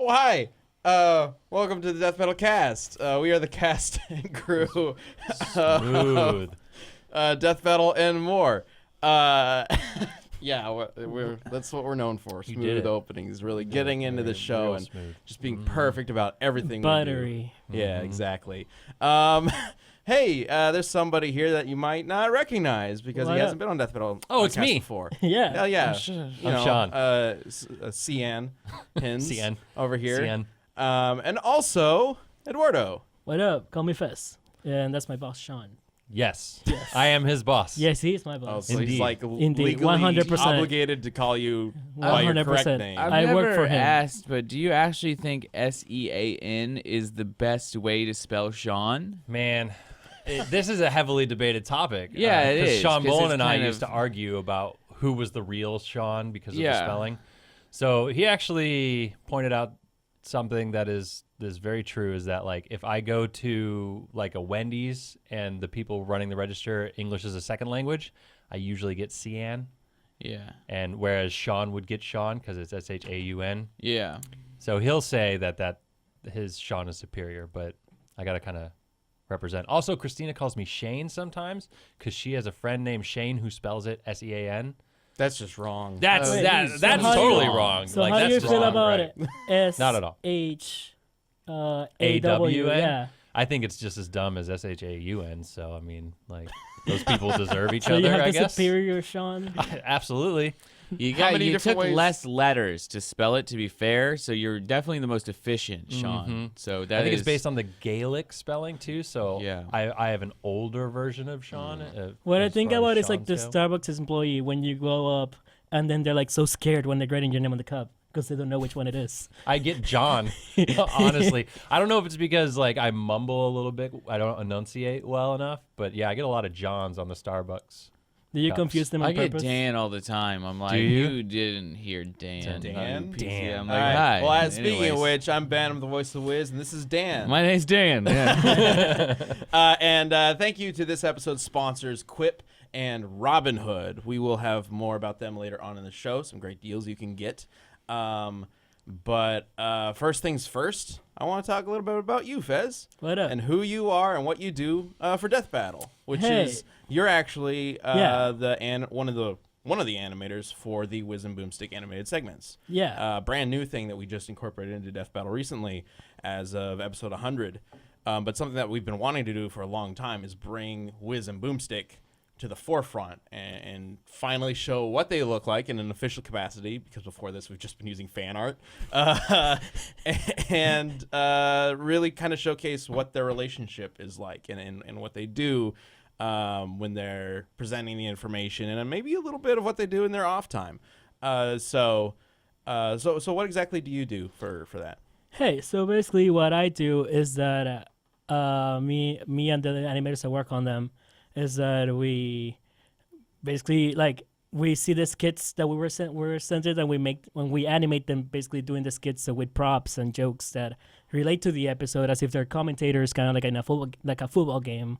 hi. Welcome to the Death Metal Cast. We are the cast and crew. Smooth. Death Metal and more. Yeah, that's what we're known for. Smooth openings, really getting into the show and just being perfect about everything Buttery. we do. Yeah, exactly. Hey, there's somebody here that you might not recognize because he hasn't been on Death Metal it's podcast me. before. Yeah. Hell yeah. I'm Sean. Cian Pins Cian. over here. Cian. And also Eduardo. What up? Call me Fess. And that's my boss, Sean. Yes. I am his boss. Yes, he is my Oh, boss. so he's like Indeed. legally 100%. obligated to call you by your correct 100%. name. I've I never work for him. asked, but do you actually think SEAN is the best way to spell Sean? Man, this is a heavily debated topic. Yeah, it is, Sean 'cause Bowen it's and I kind used to of- argue about who was the real Sean because of the Yeah. spelling. So he actually pointed out something that is very true, is that like if I go to like a Wendy's and the people running the register, English is a second language, I usually get Cian. Yeah. And whereas Sean would get Sean because it's SHAUN. Yeah. So he'll say that his Sean is superior, but I got to kind of represent. Also, Christina calls me Shane sometimes because she has a friend named Shane who spells it SEAN. That's just wrong. That's Wait, that's so how do totally you- wrong. So like, how do that's you just feel wrong, about right? it? Not at all. AWN? Yeah. I think it's just as dumb as SHAUN. So I mean, like those people deserve each So other. you have I the guess. superior Sean? Absolutely. You many different took ways? less letters to spell it, to be fair, so you're definitely the most efficient, Sean. Mhm. So that I think it's is- based on the Gaelic spelling too. So Yeah. I have an older version of Sean. What I as think far as about is like the Sean's go. Starbucks employee when you go up and then they're like so scared when they're writing your name on the cup because they don't know which one it is. I get John, honestly. I don't know if it's because like I mumble a little bit. I don't enunciate well enough, but yeah, I get a lot of Johns on the Starbucks. Do you Cups. confuse them on I get purpose? Dan all the time. I'm like, you? you didn't hear Dan. Dan? Dan. I'm All like, right. hi. Well, speaking of Anyways. which, I'm Ben. I'm the voice of Wiz, and this is Dan. My name's Dan. Yeah. And thank you to this episode's sponsors, Quip and Robinhood. We will have more about them later on in the show. Some great deals you can get. But first things first, I want to talk a little bit about you, Fez, What up? and who you are and what you do for Death Battle, which Hey. is you're actually Yeah. one of the animators for the Wiz and Boomstick animated segments. Yeah. Brand new thing that we just incorporated into Death Battle recently as of episode 100. But something that we've been wanting to do for a long time is bring Wiz and Boomstick to the forefront and finally show what they look like in an official capacity, because before this we've just been using fan art, and really kind of showcase what their relationship is like and what they do when they're presenting the information, and then maybe a little bit of what they do in their off time. So what exactly do you do for that? Hey, so basically what I do is that me and the animators that work on them is that we basically like we see the skits that we're sent it, and we animate them basically doing the skits with props and jokes that relate to the episode as if they're commentators, kind of like in a football game,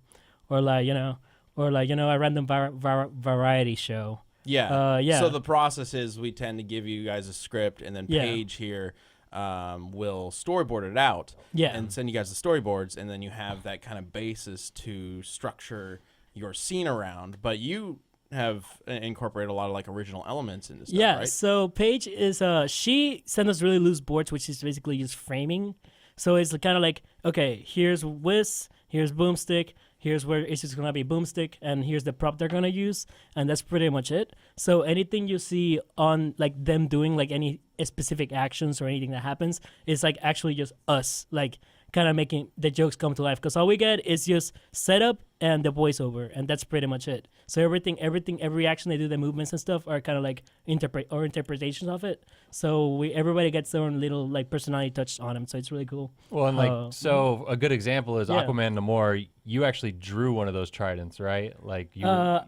or like a random variety show. Yeah. Yeah. So the process is we tend to give you guys a script, and then Yeah. Paige here will storyboard it out Yeah. and send you guys the storyboards, and then you have that kind of basis to structure your scene around. But you have incorporated a lot of like original elements into stuff, Yeah, right? so Paige is she sent us really loose boards, which is basically just framing. So it's kind of like, okay, here's Wiz, here's Boomstick, here's where it's just gonna be Boomstick, and here's the prop they're gonna use, and that's pretty much it. So anything you see on like them doing like any specific actions or anything that happens is like actually just us like kind of making the jokes come to life, because all we get is just setup and the voiceover, and that's pretty much it. So every action they do, the movements and stuff are kind of like interpretations of it. So everybody gets their own little like personality touch on them. So it's really cool. Well, and like so a good example is Yeah. Aquaman Namor. You actually drew one of those tridents, right? Like you.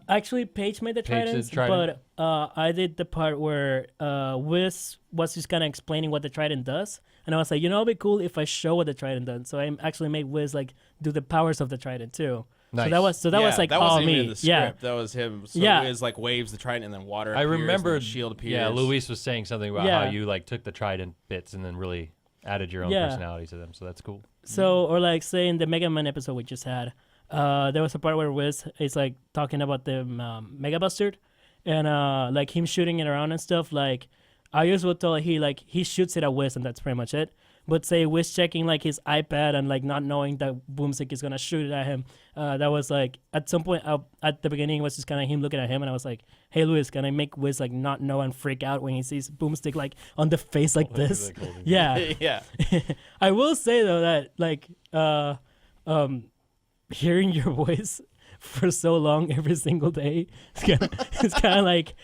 Actually, Paige made the Paige did tridents, trident? but I did the part where Wiz was just kind of explaining what the trident does, and I was like, it'd be cool if I show what the trident does. So I actually made Wiz like do the powers of the trident too. Nice. So that was like that all wasn't even me. in the Yeah. script. That was him. So Yeah. Wiz like waves the trident, and then water I appears, and remember the shield appears. Yeah, Luis was saying something about Yeah. how you like took the trident bits and then really added your own Yeah. personality to them, so that's cool. So, or like say in the Mega Man episode we just had, there was a part where Wiz is like talking about the Mega Buster, and like him shooting it around and stuff. Like I usually tell he shoots it at Wiz and that's pretty much it. But say Wiz checking like his iPad and like not knowing that Boomstick is gonna shoot it at him. That was like at some point at the beginning it was just kind of him looking at him, and I was like, "Hey, Luis, can I make Wiz like not know and freak out when he sees Boomstick like on the face like this?" Yeah. Yeah. I will say though that like hearing your voice for so long every single day, it's kind of like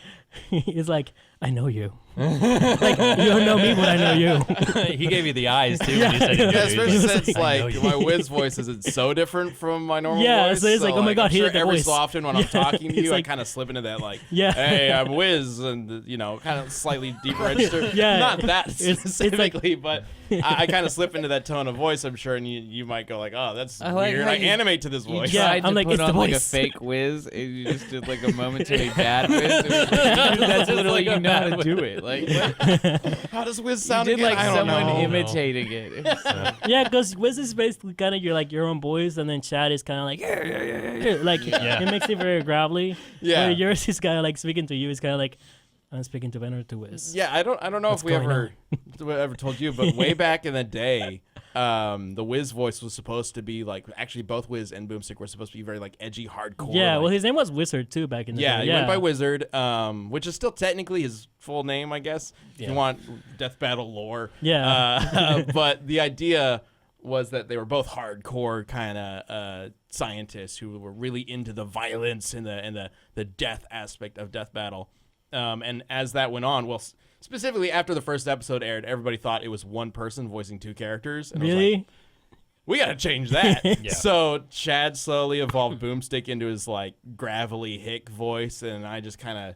it's like I know you. Like you don't know me, but I know you. He gave you the eyes too when you said you knew. Yeah, He's especially like, since "I know like you." my Wiz voice isn't so different from my normal Yeah, voice. so it's like, oh my God, I'm he sure did the every voice. so often when I'm talking to It's you, I like- kind of slip into that like, Yeah. hey, I'm Wiz, and kind of slightly deep register. Yeah. Not that It's like- specifically, but I kind of slip into that tone of voice. I'm sure, and you might go like, oh, that's I like weird. how I you- animate to this You voice. Yeah, tried I'm to like, put it's the on like a voice. fake Wiz, and you just did like a momentary bad Wiz. It was like, that's literally like a you know how bad to Wiz. do it. Like what? How does Wiz You sound did again? like I don't someone know. imitating it. Yeah, because Wiz is basically kind of your own voice, and then Chad is kind of like like Yeah. it makes it very gravelly. Yeah. Where yours is kind of like speaking to you is kind of like I'm speaking to Ben or to Wiz. Yeah, I don't know What's if we going ever told you, but way back in the day, the Wiz voice was supposed to be like actually both Wiz and Boomstick were supposed to be very like edgy, hardcore. Yeah, like, well, his name was Wizard too back in the yeah, day. he went by Wizard, which is still technically his full name, I guess. If Yeah. you want Death Battle lore. Yeah. But the idea was that they were both hardcore kind of scientists who were really into the violence and the death aspect of Death Battle. And as that went on, well, specifically after the first episode aired, everybody thought it was one person voicing two characters. And I was like, Really? we gotta change that. Yeah. So Chad slowly evolved Boomstick into his like gravelly hick voice, and I just kind of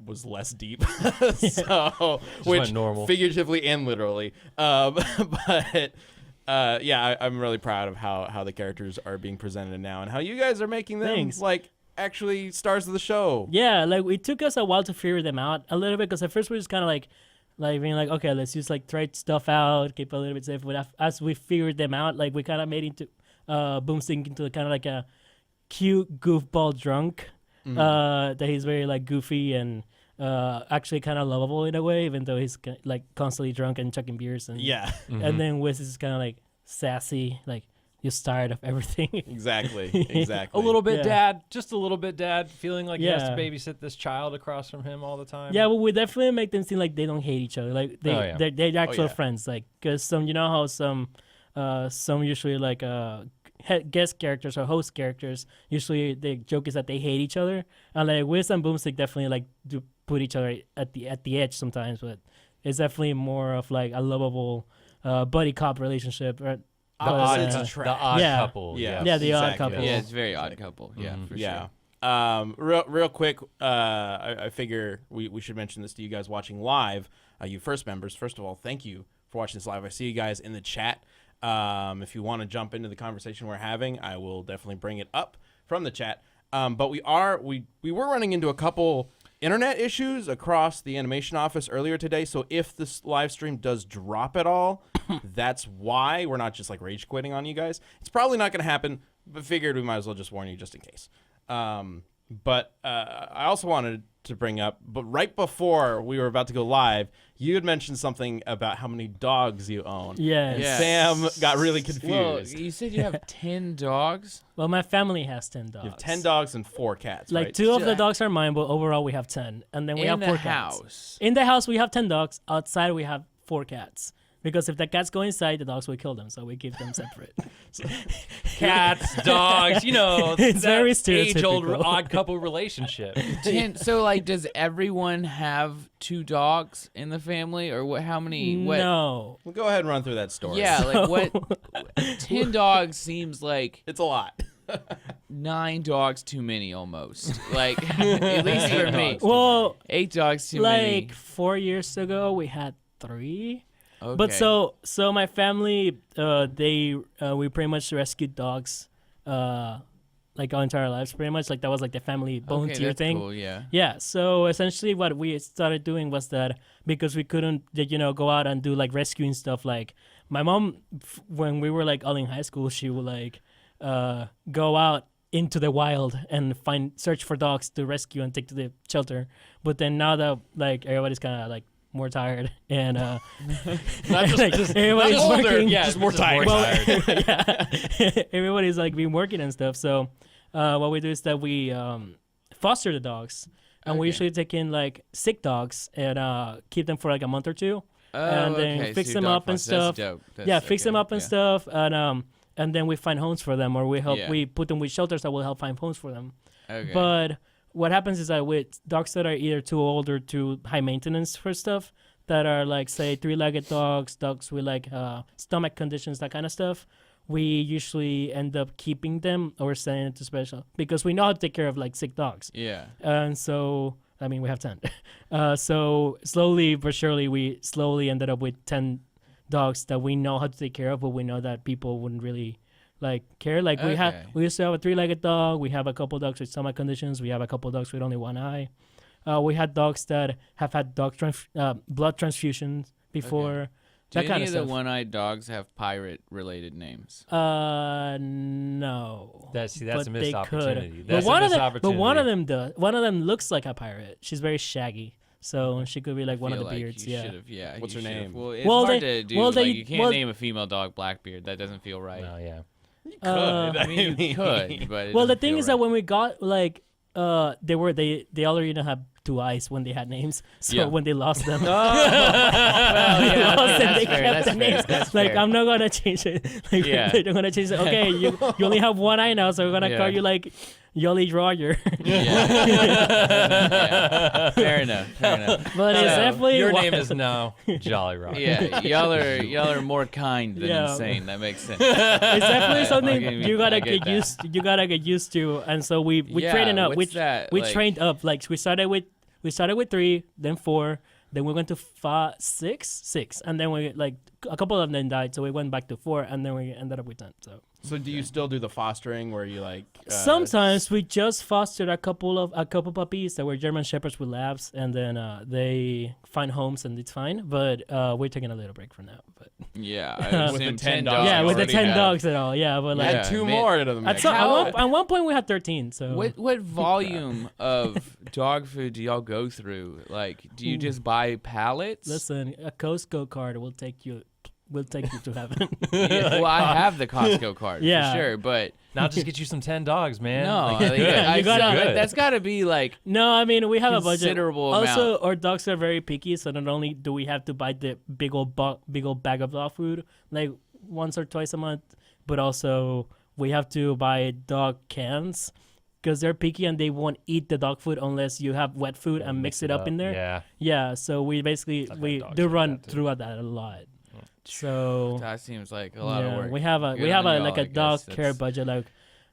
was less deep. So which went normal. figuratively and literally. But yeah, I'm really proud of how the characters are being presented now, and how you guys are making them Thanks. like actually stars of the show. Yeah, like it took us a while to figure them out a little bit because at first we were just kind of like being like, okay, let's just like try stuff out, keep a little bit safe. But as we figured them out, like we kind of made into Boomstick into kind of like a cute goofball drunk. That he's very like goofy and actually kind of lovable in a way, even though he's like constantly drunk and chucking beers. And Yeah, and then Wiz is kind of like sassy, like just tired of everything. exactly. A little bit, Yeah. Dad. Just a little bit, Dad. Feeling like he has to Yeah. babysit this child across from him all the time. Yeah, but we definitely make them seem like they don't hate each other. Like they, Oh, yeah. they're actual yeah. friends. Like, cause some, you know how some usually like guest characters or host characters usually the joke is that they hate each other. And like Wiz and Boomstick definitely like do put each other at the edge sometimes, but it's definitely more of like a lovable buddy cop relationship. Or, Opposites uh, attract. The odd Yeah. couple. Yeah. Yeah, the odd Exactly. couple. Yeah, it's very odd couple. Yeah, Mhm. for Yeah. sure. Real quick, I figure we should mention this to you guys watching live. You first members, first of all, thank you for watching this live. I see you guys in the chat. If you want to jump into the conversation we're having, I will definitely bring it up from the chat. But we were running into a couple internet issues across the animation office earlier today. So if this live stream does drop at all, that's why. We're not just like rage quitting on you guys. It's probably not going to happen, but figured we might as well just warn you just in case. But I also wanted to bring up, but right before we were about to go live, you had mentioned something about how many dogs you own. yes. Yeah. Sam got really Well, confused. you said you have 10 dogs? Well, my family has 10 dogs. You have 10 dogs and 4 cats, Like right? 2 of the Yeah. dogs are mine, but overall we have 10, and then we In have the 4 cats. house. In the house, we have 10 dogs. Outside, we have 4 cats. Because if the cats go inside, the dogs will kill them. So we keep them separate. Cats, dogs, you know, It's that very age-old stereotypical. odd couple relationship. 10. So, like, does everyone have 2 dogs in the family? Or what? How many? What? No. Well, go ahead and run through that story. Yeah, like what? 10 dogs seems like It's a lot. 9 dogs too many almost. Like, at least for me. Well, 8 dogs too like many. 4 years ago, we had 3. Okay. But so my family, we pretty much rescued dogs, like like our entire lives pretty much. Like that was like the family volunteer that's thing. Cool, yeah. Yeah, so essentially what we started doing was that because we couldn't, go out and do like rescuing stuff. Like my mom, when we were like all in high school, she would like go out into the wild and search for dogs to rescue and take to the shelter. But then now that like everybody's kind of like more tired and Not just, like, everybody's not older, working. just more tired. Yeah, everybody's like been working and stuff. So what we do is that we foster the dogs, and we usually take in like sick dogs and keep them for like a month or two, and then fix them up and stuff. Fix them up and stuff, and then we find homes for them, or we put them with shelters that will help find homes for them. Okay. But what happens is that with dogs that are either too old or too high maintenance for stuff, that are like say 3-legged dogs with like stomach conditions, that kind of stuff, we usually end up keeping them or sending it to special because we know how to take care of like sick dogs. Yeah. And so I mean we have 10. So slowly but surely we ended up with 10 dogs that we know how to take care of, but we know that people wouldn't really like care. Like we used to have a 3-legged dog. We have a couple dogs with stomach conditions. We have a couple dogs with only one eye. We had dogs that have had blood transfusions before. Okay. That Do kind any of of the stuff. one-eyed dogs have pirate-related names? No. That's but a missed they opportunity. could. That's But one a of missed them, opportunity. but one of them does. One of them looks like a pirate. She's very shaggy, so she could be like one of the Feel like beards. you Yeah. should've- yeah. What's you her should've- name? Well, it's Well, hard they- to do. well, like, they- you can't well- name a female dog Blackbeard. That doesn't feel right. No, yeah. I mean, you could, but it Well, the doesn't thing feel is that right. when we got like they already didn't have 2 eyes when they had names. So Yeah. when they lost them, Well, they yeah, lost okay, them, they that's fair, kept that's the fair, names. that's Like fair. I'm not gonna change it. Like Yeah. they're gonna change it. Okay, you only have 1 eye now, so we're gonna Yeah. call you like Yoli Drawer. Yeah. Fair enough. But it's So, definitely Your name is now Jolly Roger. Yeah, y'all are more kind than Yeah. insane. That makes sense. it's definitely something Okay, you gotta I get get that. used. You gotta get used to, and so we Yeah, trained up. what's that, We like- trained up. Like we started with 3, then 4, then we went to 5, 6, and then we like a couple of them died, so we went back to 4, and then we ended up with 10. So do you still do the fostering where you like? Sometimes we just fostered a couple puppies that were German Shepherds with labs, and then they find homes and it's fine. But we're taking a little break for now. But Yeah, With I the assume 10 dogs. dogs yeah, with the already 10 have- dogs and all. Yeah, but like Yeah. Add 2 man. more to the at, mix. some, How- at one point we had 13. So What volume of dog food do y'all go through? Like, do you just buy pallets? listen, a Costco card will take you to heaven. Yeah, well, I have the Costco card Yeah. for sure, but Now just get you some 10 dogs, man. no, Like, I think You gotta- Good. that's got to be like No, I mean we have a budget. considerable Also, amount. our dogs are very picky, so not only do we have to buy the big old bag of dog food like once or twice a month, but also we have to buy dog cans because they're picky and they won't eat the dog food unless you have wet food and mix it up in there. Yeah. Yeah, so we basically I've had we dogs do like run that, too. through that a lot. So That seems like a lot of work. we have a Good on y'all, like I a dog guess. care That's- budget.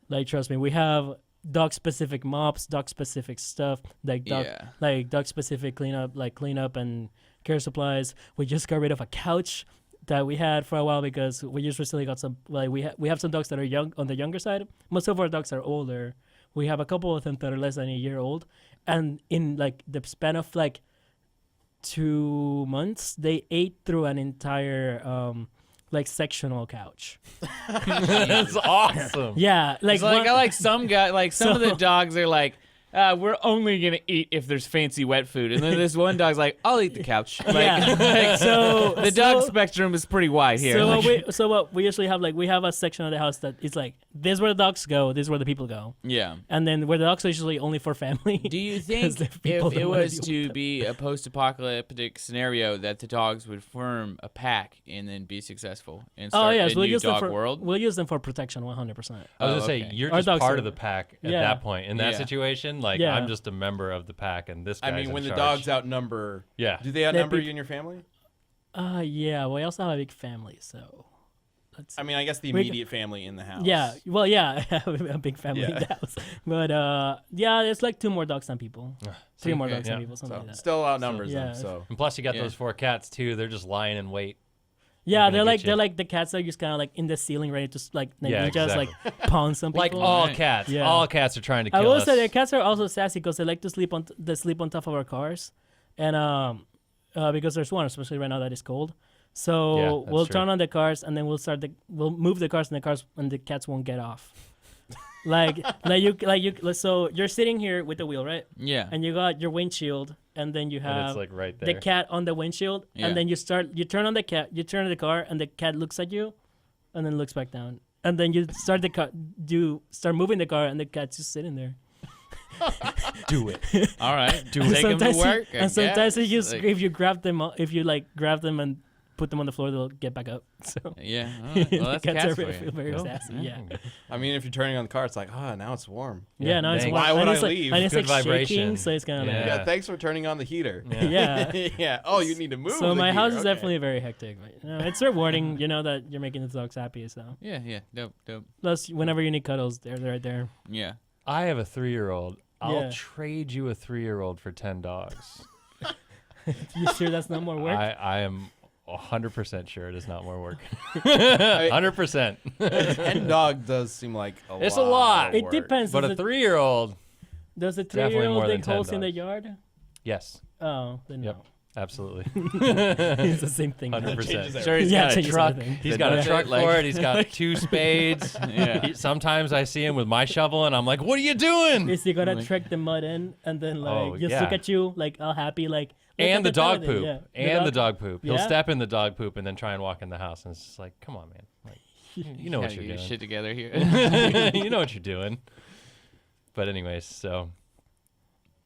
Like trust me, we have dog specific mops, dog specific stuff, like dog specific cleanup and care supplies. We just got rid of a couch that we had for a while because we just recently got some. Like we have some dogs that are young on the younger side. Most of our dogs are older. We have a couple of them that are less than a year old, and in like the span of like 2 months, they ate through an entire like sectional couch. That's awesome. Yeah, like It's like one- I like some guy, like some of So- the dogs are like, we're only gonna eat if there's fancy wet food, and then this one dog's like, I'll eat the couch. Like, yeah. So the dog spectrum is pretty wide here. So Like, what we usually have, like we have a section of the house that is like this is where the dogs go, this is where the people go, yeah. and then where the dogs are usually only for family. Do you 'Cause think the if people it don't wanna was deal to with them. be a post-apocalyptic scenario that the dogs would form a pack and then be successful and Oh start yes, a we'll new use them dog for world? we'll use them for protection 100%. I was gonna Oh, say okay. you're Our just dogs part are- of the pack at Yeah. that point. In that Yeah. situation, like Yeah. I'm just a member of the pack, and this I guy's mean, in when the charge. dogs outnumber, Yeah. do they outnumber be- you and your family? Yeah, we also have a big family, so let's I mean, I guess the We- immediate family in the house. yeah, well, yeah, I have a big family in Yeah. the house, but yeah, it's like 2 more dogs than people, 3 more Okay. dogs Yeah. than people, something So like that. still outnumbers yeah. them. So And plus, you got Yeah. those 4 cats too. They're just lying in wait. Yeah, gonna they're get like you. they're like the cats are just kind of like in the ceiling, ready to like Yeah, ninjas exactly. like pound some people. Like all Right. cats. Yeah. All cats are trying to kill I will us. say the cats are also sassy because they like to sleep on top of our cars, and because there's one, especially right now that is cold. So Yeah, that's we'll true. turn on the cars and then we'll move the cars and the cats won't get off. like so you're sitting here with the wheel, right? Yeah. And you got your windshield, and then you and have it's like right the there. cat on the windshield, Yeah. and then you turn on the car, and the cat looks at you, and then looks back down, and then you start moving the car, and the cat's just sitting there. Do it. All right. Do Take them to Sometimes work. and sometimes guess. you just Like, if you grab them and put them on the floor, they'll get back up. So yeah. All right. Well, that's the cats for are you. feel very Cool. sassy. Yeah. I mean, if you're turning on the car, it's like, now it's warm. Yeah, no, it's Thanks. warm. Why would and I it's like, leave? And it's Good like vibration. shaking, so it's kind of Yeah. Yeah, thanks for turning on the heater. yeah. Yeah. Oh, you need to move. So the my heater. house is Okay. definitely very hectic. But, it's rewarding, that you're making the dogs happy. So Yeah. Yeah. Dope. Dope. plus, whenever you need cuddles, they're right there. Yeah. I have a 3-year-old. I'll Yeah. trade you a 3-year-old for 10 dogs. You sure that's not more work? I am 100% sure it is not more work. I- 100%. And dog does seem like a It's lot. a lot. of It work. depends. But a 3-year-old, Does the definitely more 3-year-old than dig 10 holes in the dogs. yard? yes, Oh, then Yep. no. absolutely. It's the same thing. 100%. Sure, he's Yeah, got a changes truck. everything. He's that got a does it, truck like- for it. He's got 2 spades. Yeah. Sometimes I see him with my shovel, and I'm like, "What are you doing?" Is he gonna Like- trick the mud in and then Oh, just yeah. look at you like all happy like look And at the dog toilet, poop. yeah. And the dog poop. He'll Yeah? step in the dog poop and then try and walk in the house, and it's just like, "Come on, man! Like, you know what Gotta you're get your doing. shit together here. You know what you're doing." But anyways, so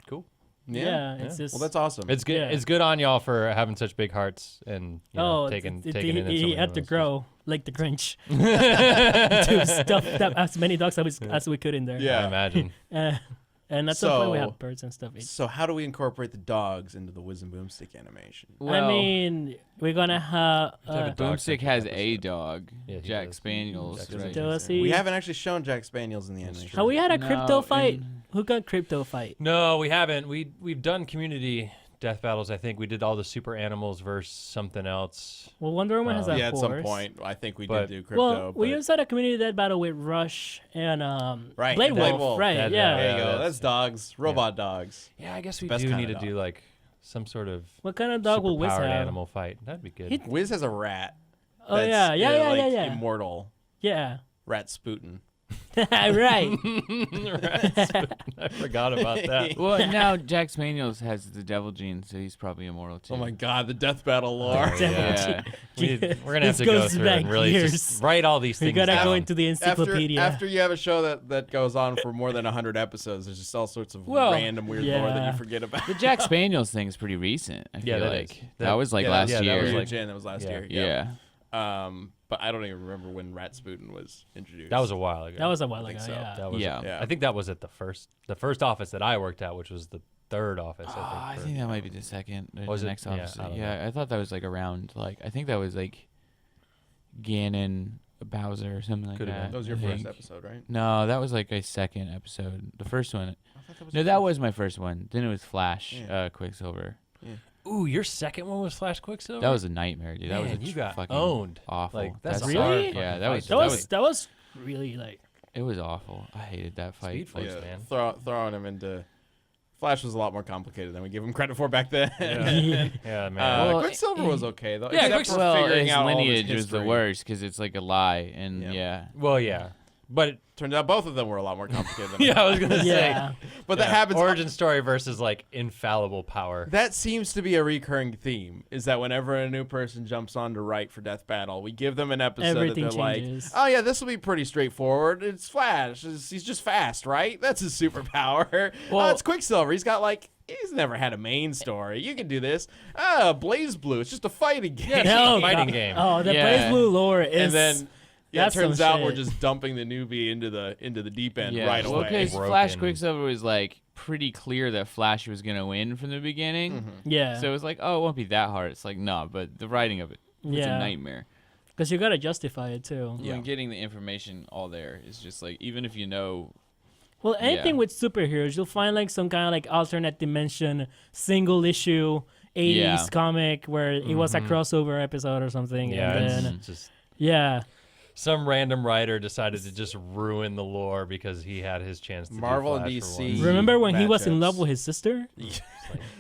cool. Yeah, it's just Well, that's awesome. It's good. Yeah. It's good on y'all for having such big hearts and taking he in. he had to grow like the Grinch to stuff that as many dogs as we could in there. Yeah. I imagine. And at some point we So- have birds and stuff. So how do we incorporate the dogs into the Wiz and Boomstick animation? I mean, we're gonna have. have a dog Boomstick has a dog, Yeah, he Jack does. Spaniels. Jack right? Does he? We haven't actually shown Jack Spaniels in the That's animation. Have we had a No, crypto fight? in- Who got crypto fight? No, we haven't. We've done community death battles. I think we did all the super animals versus something else. Well, Wonder Woman has a Yeah, at some horse. point, I think we But- did do crypto. Well, we but- just had a community death battle with Rush and Right, Blade Blade Wolf. Wolf. Right? That- yeah. There you Yeah, go. that's- That's dogs, robot dogs. Yeah, I guess we Best do kinda need to do dog. like some sort of What kind of dog will Wiz superpowered have? animal fight. That'd be good. He- Wiz has a rat. Oh that's, yeah, like, yeah. Immortal Yeah. rat Sputin. Right. I forgot about that. Well, now Jack Spaniels has the devil gene, so he's probably immortal too. Oh my god, the death battle lore. Oh, Yeah. We're gonna have This to go goes through back and really years. just write all these We things gotta down. go into the encyclopedia. After you have a show that goes on for more than 100 episodes, there's just all sorts of Well, random weird lore that yeah. you forget about. The Jack Spaniels thing is pretty recent. I Yeah, feel that like is. that was like Yeah, last that year. was Year like- Jen, that was last yeah. year. yeah. But I don't even remember when Rat Sputin was introduced. That was a while ago. that was a while I ago. think so. Yeah. That was Yeah. Yeah. I think that was at the first office that I worked at, which was the third office. I for- think that might be the second. Or Was the it? next Yeah, office. I don't Yeah, I thought that was like around like I think that was like Ganon Bowser or something like Could've that. been. That was your I first think. episode, right? No, that was like a second episode. The first one. I thought that No, that was my first one. Then it was Flash, Yeah. Quicksilver. Ooh, your second one was Flash Quicksilver. That was a nightmare, dude. That was Man, a you got fucking owned. awful. Like, that's That a sucked. hard Yeah, fucking that was fight. That was really like. it was awful. I hated that fight. Speed Force, Yeah, man. throwing him into Flash was a lot more complicated than we give him credit for back then. Yeah, man. Well, Quicksilver was okay though. Yeah, except for Well, figuring his out all of lineage his was the history. worst because it's like a lie, and Yeah. yeah. well, yeah, but Turns out both of them were a lot more complicated. Than yeah, I was gonna Yeah. say, but that yeah, happens. Origin story versus like infallible power. That seems to be a recurring theme. Is that whenever a new person jumps on to write for Death Battle, we give them an episode Everything that they're changes. like, "Oh yeah, this will be pretty straightforward. It's Flash. He's just fast, right? That's his superpower. Well- It's Quicksilver. He's got like." He's never had a main story. You can do this. Blaze Blue. It's just a fighting game. Oh, fighting God. game. Oh, the Yeah. Blaze Blue lore is. and then yeah, it that's turns some out we're shit. just dumping the newbie into the deep end Yeah, right well, away. because Broken. Flash Quicksilver was like pretty clear that Flash was gonna win from the beginning. Yeah. So it was like, oh, it won't be that hard. It's like, no, but the writing of it was Yeah. a nightmare. Because you gotta justify it too. Yeah. When getting the information all there is just like, even if you know, Well, anything Yeah. with superheroes, you'll find like some kind of like alternate dimension, single issue '80s Yeah. comic where it was a crossover episode or something. Yeah, and it's then, just yeah. some random writer decided to just ruin the lore because he had his chance to Marvel do and Flash for DC. once. Remember when he was in matchups. love with his sister?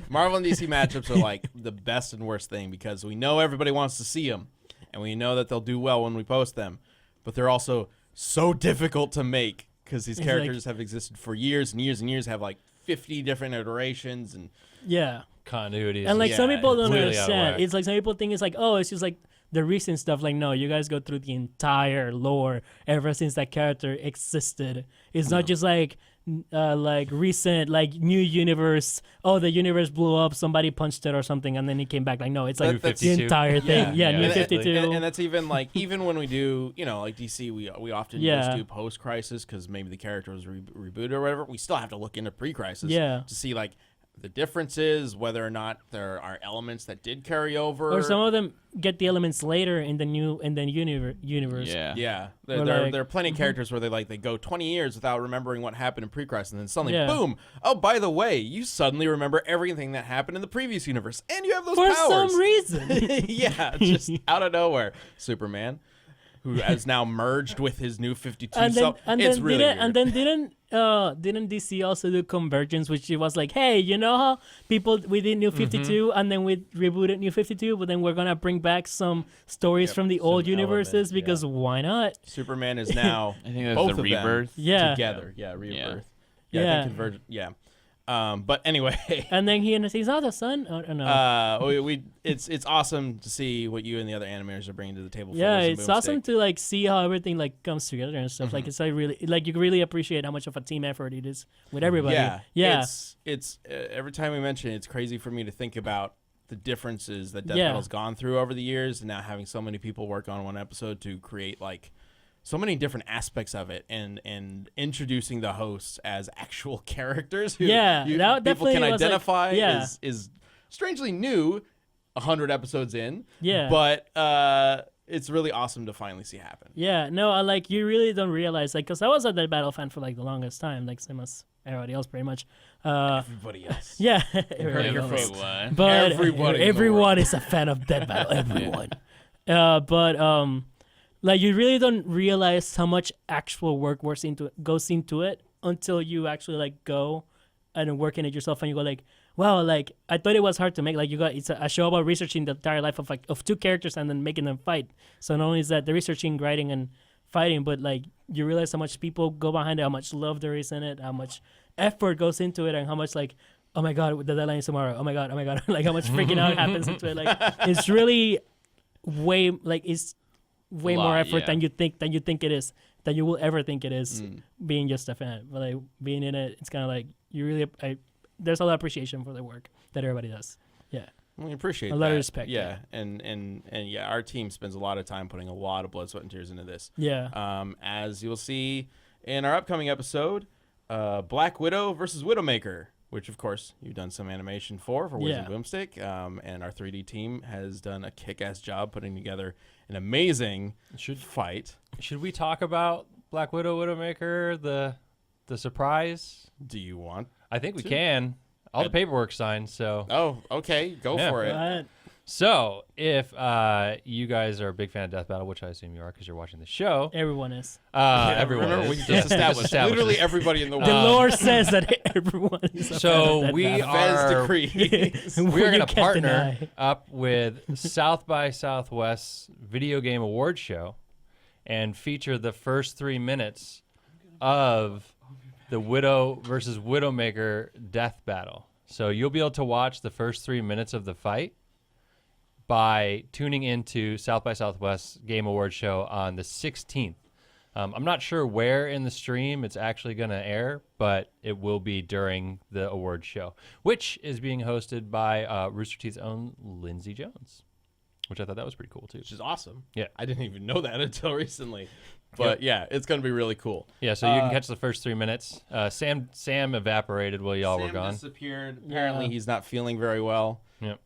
Marvel and DC matchups are like the best and worst thing because we know everybody wants to see them, and we know that they'll do well when we post them, but they're also so difficult to make because these It's characters have existed for years and years and years, have like 50 different iterations, and Yeah. Continuity. And like some Yeah, people don't clearly out of understand. whack. It's like some people think it's like, oh, it's just like the recent stuff. Like, no, you guys go through the entire lore ever since that character existed. It's not just like recent, like new universe. Oh, the universe blew up. Somebody punched it or something, and then it came back. Like, no, it's like That's- the entire thing. Yeah, yeah, New and, 52. and that's even like even when we do, you know, like DC, we often Yeah. just do post crisis because maybe the character was rebooted or whatever. We still have to look into pre crisis, Yeah. to see like the differences, whether or not there are elements that did carry over, Or some of them get the elements later in the universe. Yeah. Yeah, Or there like- are plenty of characters where they go 20 years without remembering what happened in pre-crisis, and then suddenly, Yeah. boom! Oh, by the way, you suddenly remember everything that happened in the previous universe, and you have those For powers. some reason. Yeah, just out of nowhere, Superman, who has now merged with his new 52 And then, self. and It's then really didn't, weird. and then didn't DC also do Convergence, which it was like, hey, you know how we did New 52 and then we rebooted New 52, but then we're gonna bring back some stories from the old some universes elements, because why not? Superman is now I think that's both the of them rebirth. Yeah. together. Yeah, rebirth. Yeah. I Yeah. think Convergence. Yeah. But anyway. And then he says, "Oh, the son." Oh, no. It's awesome to see what you and the other animators are bringing to the table. Yeah, for Wiz and it's awesome Boomstick. to like see how everything like comes together and stuff. Like it's like really like you really appreciate how much of a team effort it is with everybody. Yeah. It's every time we mention it, it's crazy for me to think about the differences that Death Yeah. Metal's gone through over the years, and now having so many people work on one episode to create like so many different aspects of it, and introducing the hosts as actual characters who Yeah, that people definitely can was, like- identify yeah. is strangely new 100 episodes in. Yeah. But it's really awesome to finally see happen. Yeah, no, I like you really don't realize like because I was a Dead Battle fan for like the longest time, like same as everybody else, pretty much. Everybody else. Yeah, heard it here else. Everyone. But Everybody in the everyone is a fan of Dead Battle. Everyone. But like you really don't realize how much actual work goes into it until you actually like go and work in it yourself, and you go like, wow, like I thought it was hard to make. Like it's a show about researching the entire life of two characters and then making them fight. So not only is that the researching, writing, and fighting, but like you realize how much people go behind it, how much love there is in it, how much effort goes into it, and how much like, oh my god, the deadline is tomorrow. Oh my god, like how much freaking out happens into it. Like it's really way more Lot, effort yeah. than you think it is, than you will ever think it is, being just a fan. But like being in it, it's kind of like you really there's a lot of appreciation for the work that everybody does. Yeah. We appreciate A lot of that. respect, Yeah, and yeah, our team spends a lot of time putting a lot of blood, sweat, and tears into this. Yeah. As you'll see in our upcoming episode, Black Widow versus Widowmaker, which of course you've done some animation for Wiz and Yeah. Boomstick, and our 3D team has done a kick-ass job putting together an amazing fight. Should we talk about Black Widow, Widowmaker, the surprise? Do you want? I think we can. All the paperwork's signed, so. Oh, okay, go Yeah. for it. But So, if you guys are a big fan of Death Battle, which I assume you are because you're watching the show, everyone is. everyone Remember, is. we Yeah, just established literally everybody in the The world. lore says that everyone is. A fan So of Dead we Battle. Fez are decree. we are You going to can't partner deny. up with South by Southwest Video Game Awards Show and feature the first 3 minutes of the Widow versus Widowmaker death battle. So you'll be able to watch the first 3 minutes of the fight by tuning into South by Southwest Game Awards Show on the 16th. I'm not sure where in the stream it's actually going to air, but it will be during the awards show, which is being hosted by Rooster Teeth's own Lindsey Jones, which I thought that was pretty cool too. Which is awesome. Yeah. I didn't even know that until recently. But yeah, it's going to be really cool. Yeah, so you can catch the first 3 minutes. Sam evaporated while y'all were Sam gone. disappeared. Apparently, Yeah. he's not feeling very well. Yep.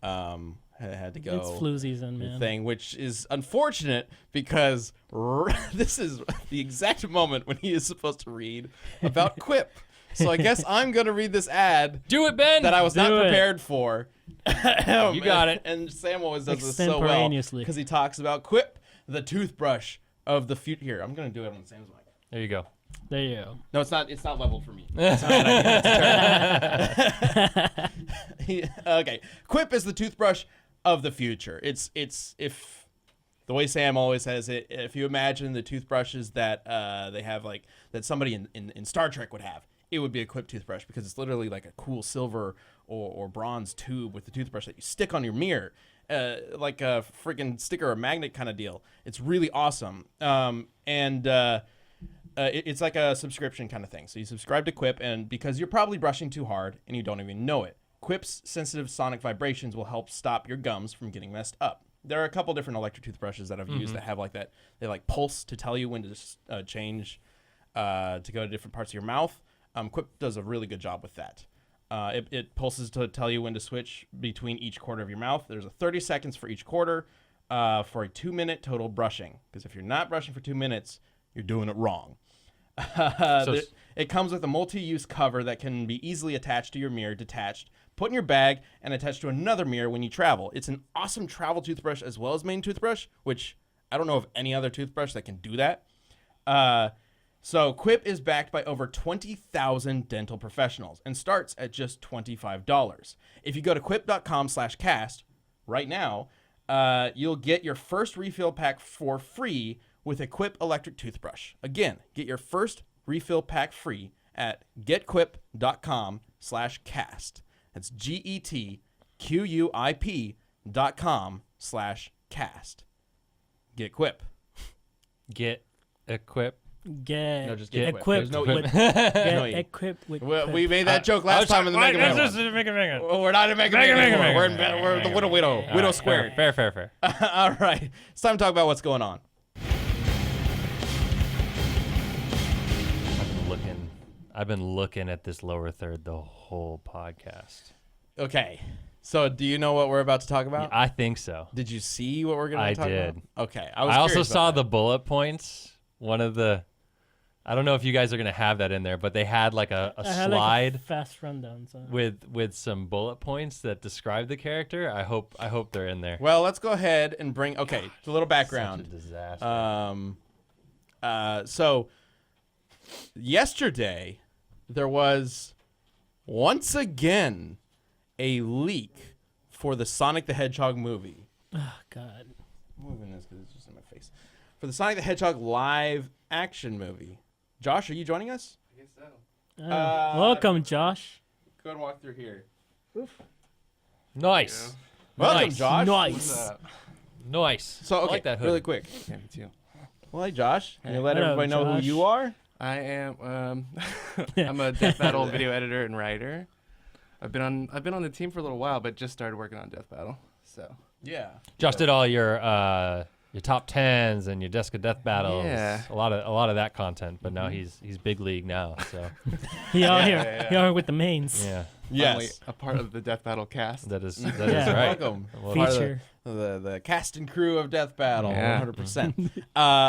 Had to go. It's flu season, man. Thing, which is unfortunate because this is the exact moment when he is supposed to read about Quip, So I guess I'm gonna read this ad Do it, Ben. that I was not Do it. prepared for. You got it. And Sam always does this so well Extemporaneously. because he talks about Quip, the toothbrush of the future. Here, I'm gonna do it on Sam's mic. There you go. There you go. No, it's not. It's not leveled for me. It's not an idea. Okay, Quip is the toothbrush of the future. It's if the way Sam always says it. If you imagine the toothbrushes that they have, like that somebody in Star Trek would have, it would be a Quip toothbrush because it's literally like a cool silver or bronze tube with the toothbrush that you stick on your mirror. Like a freaking sticker or magnet kind of deal. It's really awesome. It's like a subscription kind of thing. So you subscribe to Quip, and because you're probably brushing too hard and you don't even know it, Quip's sensitive sonic vibrations will help stop your gums from getting messed up. There are a couple different electric toothbrushes that I've used that have like that. They like pulse to tell you when to change to go to different parts of your mouth. Quip does a really good job with that. It pulses to tell you when to switch between each quarter of your mouth. There's a 30 seconds for each quarter for a 2-minute total brushing. Because if you're not brushing for 2 minutes, you're doing it wrong. It comes with a multi-use cover that can be easily attached to your mirror, detached, put in your bag, and attached to another mirror when you travel. It's an awesome travel toothbrush as well as main toothbrush, which I don't know of any other toothbrush that can do that. So Quip is backed by over 20,000 dental professionals and starts at just $25. If you go to quip.com/cast right now, you'll get your first refill pack for free with a Quip electric toothbrush. Again, get your first refill pack free at getquip.com/cast. That's GETQUIP.com/cast. Get Quip. Get Equip. Get No, just get equipped Quip. There's no with No, get equipped with We Quip. made that joke last time in the Mega Man one. Well, we're not in Mega Man anymore. We're the Widow Squared. Fair. All right. It's time to talk about what's going on. I've been looking at this lower third the whole podcast. Okay. So do you know what we're about to talk about? I think so. Did you see what we're going to talk did. about? Okay. I also curious saw about the bullet points. One of the, I don't know if you guys are gonna have that in there, but they had like a I had slide like a fast rundown. So. with some bullet points that describe the character. I hope they're in there. that. Well, let's go ahead and bring. Okay, a little Such background. a disaster. So yesterday there was once again a leak for the Sonic the Hedgehog movie. Oh God. I'm moving this because it's just in my face. For the Sonic the Hedgehog live action movie. Josh, are you joining us? I guess so. Welcome, Josh. Go ahead and walk through here. Nice. Welcome, Nice. Josh. Nice. Nice. So, I okay, like that hood. really quick. Yeah, me too. Well, hey, Josh. Can you let Hello, everybody know Josh. who you are? I am. I'm a Death Battle video editor and writer. I've been on the team for a little while, but just started working on Death Battle. So Yeah. Josh did all your top tens and your desk of death battles. Yeah. A lot of that content, but now he's big league now. So He out here. yeah. He out here with the mains. yeah, finally Yes. a part of the Death Battle cast. that is Yeah. right. Welcome. Well, Part of Feature. the cast and crew of Death Battle. Yeah. 100%.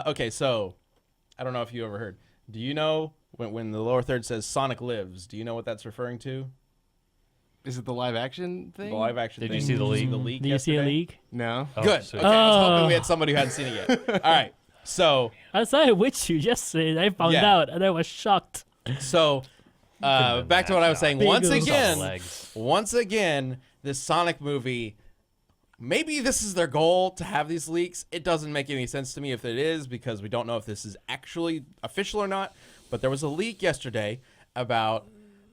Okay, so I don't know if you ever heard. Do you know when the lower third says Sonic lives, do you know what that's referring to? Is it the live action thing? The live action Did thing. you see the leak? The leak Do you see a yesterday? leak? No. Oh, Good. sweet. Okay, I was hoping Oh. we had somebody who hadn't seen it yet. All right. So I saw it with you yesterday. I found Yeah. out and I was shocked. back to what I was saying. Big Once goose. again, this Sonic movie, maybe this is their goal to have these leaks. It doesn't make any sense to me if it is, because we don't know if this is actually official or not. But there was a leak yesterday about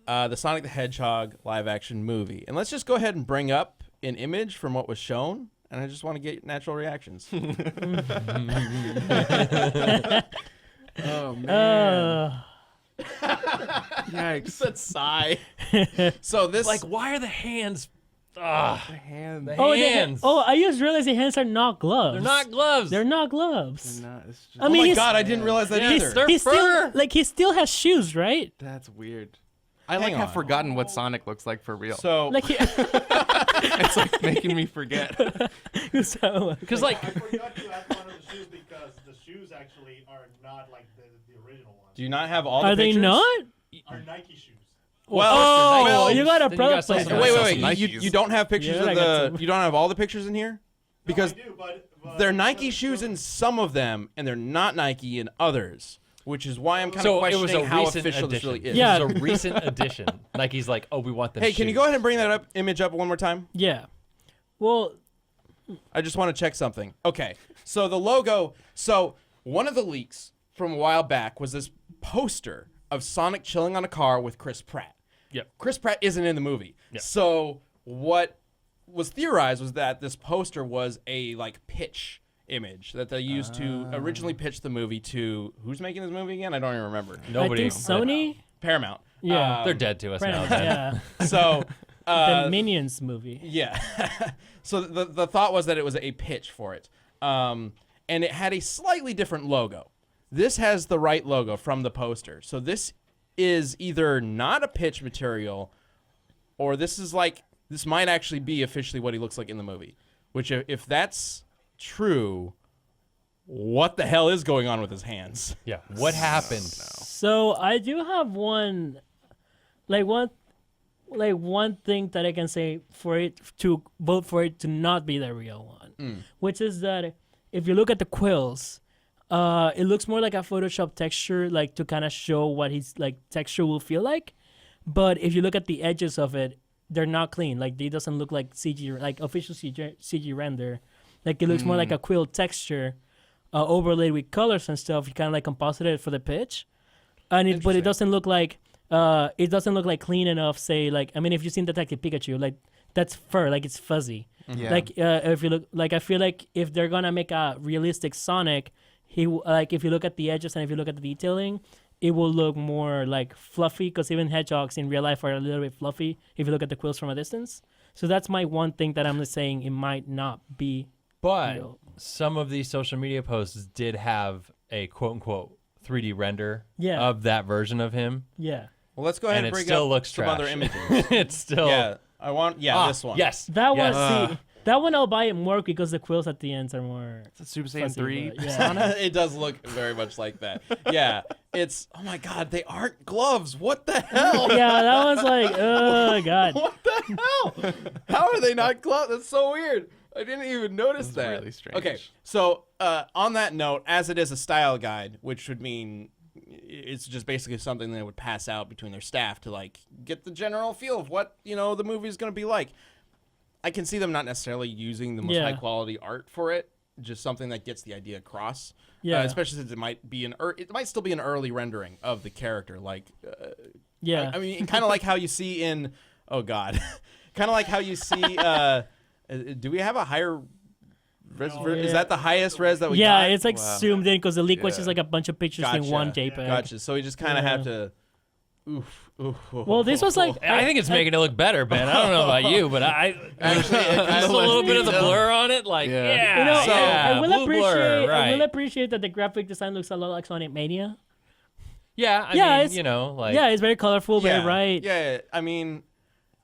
the Sonic the Hedgehog live action movie. And let's just go ahead and bring up an image from what was shown. And I just want to get natural reactions. Oh man. Yikes. That sigh. So this, Like, why are the hands? The hand. The Oh, hands. I just realized the hands are not gloves. They're not gloves. They're not gloves. They're not, it's just, I oh mean, my he's- God, I didn't realize that Yeah, either. they're He still fur. he still has shoes, right? that's weird. I Hang like have on. forgotten what Sonic looks like for real. So Like he, It's like making me forget. so Because like, I forgot to add one of the shoes because the shoes actually are not like the original ones. do you not have all the are they pictures? not? Are Nike shoes. Oh, you got a Then you product gotta sell some placement. Wait. Some You, Nikes. you don't have pictures Yeah, I of got the. some. You don't have all the pictures in here, because I do, but they're Nike shoes in some of them, and they're not Nike in others, which is why I'm kind of So it was questioning a how recent official addition. this really is. Yeah. It was a recent addition. Nike's like, oh, we want them. Hey, can you go ahead and bring that image up one more time? Yeah. Well, I just want to check something. Okay, so the logo. So one of the leaks from a while back was this poster of Sonic chilling on a car with Chris Pratt. Yep. Chris Pratt isn't in the movie. Yep. So what was theorized was that this poster was a like pitch image that they used to originally pitch the movie to. Who's making this movie again? I don't even remember. Nobody. I think Sony. Paramount. Yeah. They're dead to us now. Yeah. So The Minions movie. yeah. So the thought was that it was a pitch for it. And it had a slightly different logo. This has the right logo from the poster. So this is either not a pitch material, or this might actually be officially what he looks like in the movie. Which if that's true, what the hell is going on with his hands? Yeah. What happened? So I do have one thing that I can say for it to vote for it to not be the real one, which is that if you look at the quills, it looks more like a Photoshop texture, like to kind of show what his like texture will feel like. But if you look at the edges of it, they're not clean. Like it doesn't look like CG, like official CG render. Like it looks more like a quill texture, overlaid with colors and stuff. You kind of like composited it for the pitch, but it doesn't look like clean enough. Say like, I mean, if you've seen Detective Pikachu, like that's fur, like it's fuzzy. Yeah. Like if you look, like I feel like if they're gonna make a realistic Sonic, if you look at the edges and if you look at the detailing, it will look more like fluffy, because even hedgehogs in real life are a little bit fluffy if you look at the quills from a distance. So that's my one thing that I'm just saying it might not be. But real. some of these social media posts did have a quote unquote 3D render Yeah. of that version of him. Yeah. Well, let's go ahead And and it bring still up looks some trash. other images. It's still Yeah, I want. Yeah, this one. Yes. That yes. one, see, that one I'll buy it more because the quills at the ends are more. It's a Super Saiyan fuzzy, 3 but yeah. It does look very much like that. Yeah, it's oh my god, they aren't gloves. What the hell? Yeah, that one's like, oh god. What the hell? How are they not gloves? That's so weird. I didn't even notice That's that. really strange. Okay, so on that note, as it is a style guide, which would mean it's just basically something they would pass out between their staff to like get the general feel of what the movie is going to be like. I can see them not necessarily using the most Yeah. high quality art for it, just something that gets the idea across. Yeah. Especially since it might still be an early rendering of the character. Like, Yeah. I mean, kind of like how you see in, oh God, kind of like how you see. Do we have a higher? Is that the highest res that we yeah, got? it's like Wow. zoomed in because the leak was Yeah. just like a bunch of pictures in one JPEG. Gotcha. So we just kind of Yeah. have to. Oof. Well, this was like I think it's making it look better, Ben. I don't know about you, but I Actually, just a little bit of the blur on it, like Yeah. you know, yeah, I will blue appreciate. blur, I will right. appreciate that the graphic design looks a lot like Sonic Mania. Yeah, I Yeah, mean, it's- like yeah, it's very colorful, very bright. Yeah, I mean,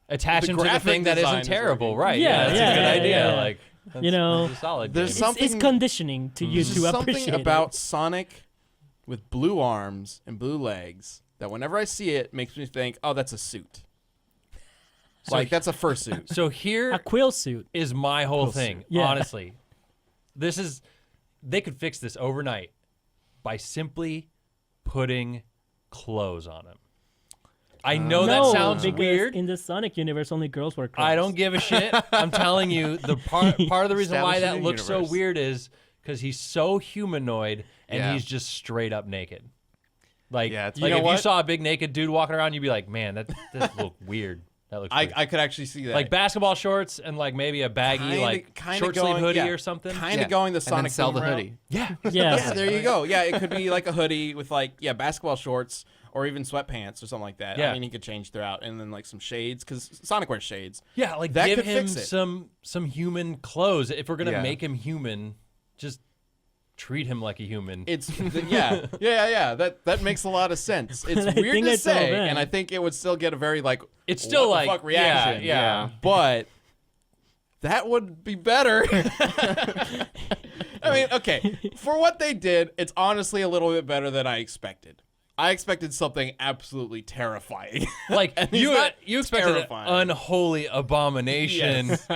attach the him to the graphic thing that design isn't is terrible, working. right? Yeah, that's yeah, a good yeah, idea. yeah. Like, that's, You know, that's a solid. there's game. some- It's Something- conditioning to you there's to something appreciate about it. Sonic with blue arms and blue legs that whenever I see it makes me think, oh, that's a suit. Like that's a fursuit. So here A quill suit. is my whole Cool thing. suit. Yeah. Honestly, they could fix this overnight by simply putting clothes on him. I know that No, sounds because weird. in the Sonic universe, only girls wear clothes. I don't give a shit. I'm telling you, the part of the reason why Establish a that new looks so universe. weird is because he's so humanoid and Yeah. he's just straight up naked. Like, Yeah, it's- like You know if you what? saw a big naked dude walking around, you'd be like, man, that look weird. That looks weird. I could actually see that. Like basketball shorts and like maybe a baggy short sleeve hoodie or something. Kind of going the And then Sonic sell the Boom route. hoodie. Yeah. Yeah. Yeah, there you go. Yeah, it could be like a hoodie with like basketball shorts or even sweatpants or something like that. Yeah. I mean, he could change throughout, and then like some shades because Sonic wears shades. Yeah, like That give could him fix it. some human clothes. If we're gonna Yeah. make him human, just treat him like a human. It's yeah. That makes a lot of sense. It's I weird think to I saw say, that. and I think it would still get a very like It's still what the like fuck reaction. yeah. But that would be better. I mean, okay, for what they did, it's honestly a little bit better than I expected. I expected something absolutely terrifying. Like And he's you not expected terrifying. an unholy abomination, Yes.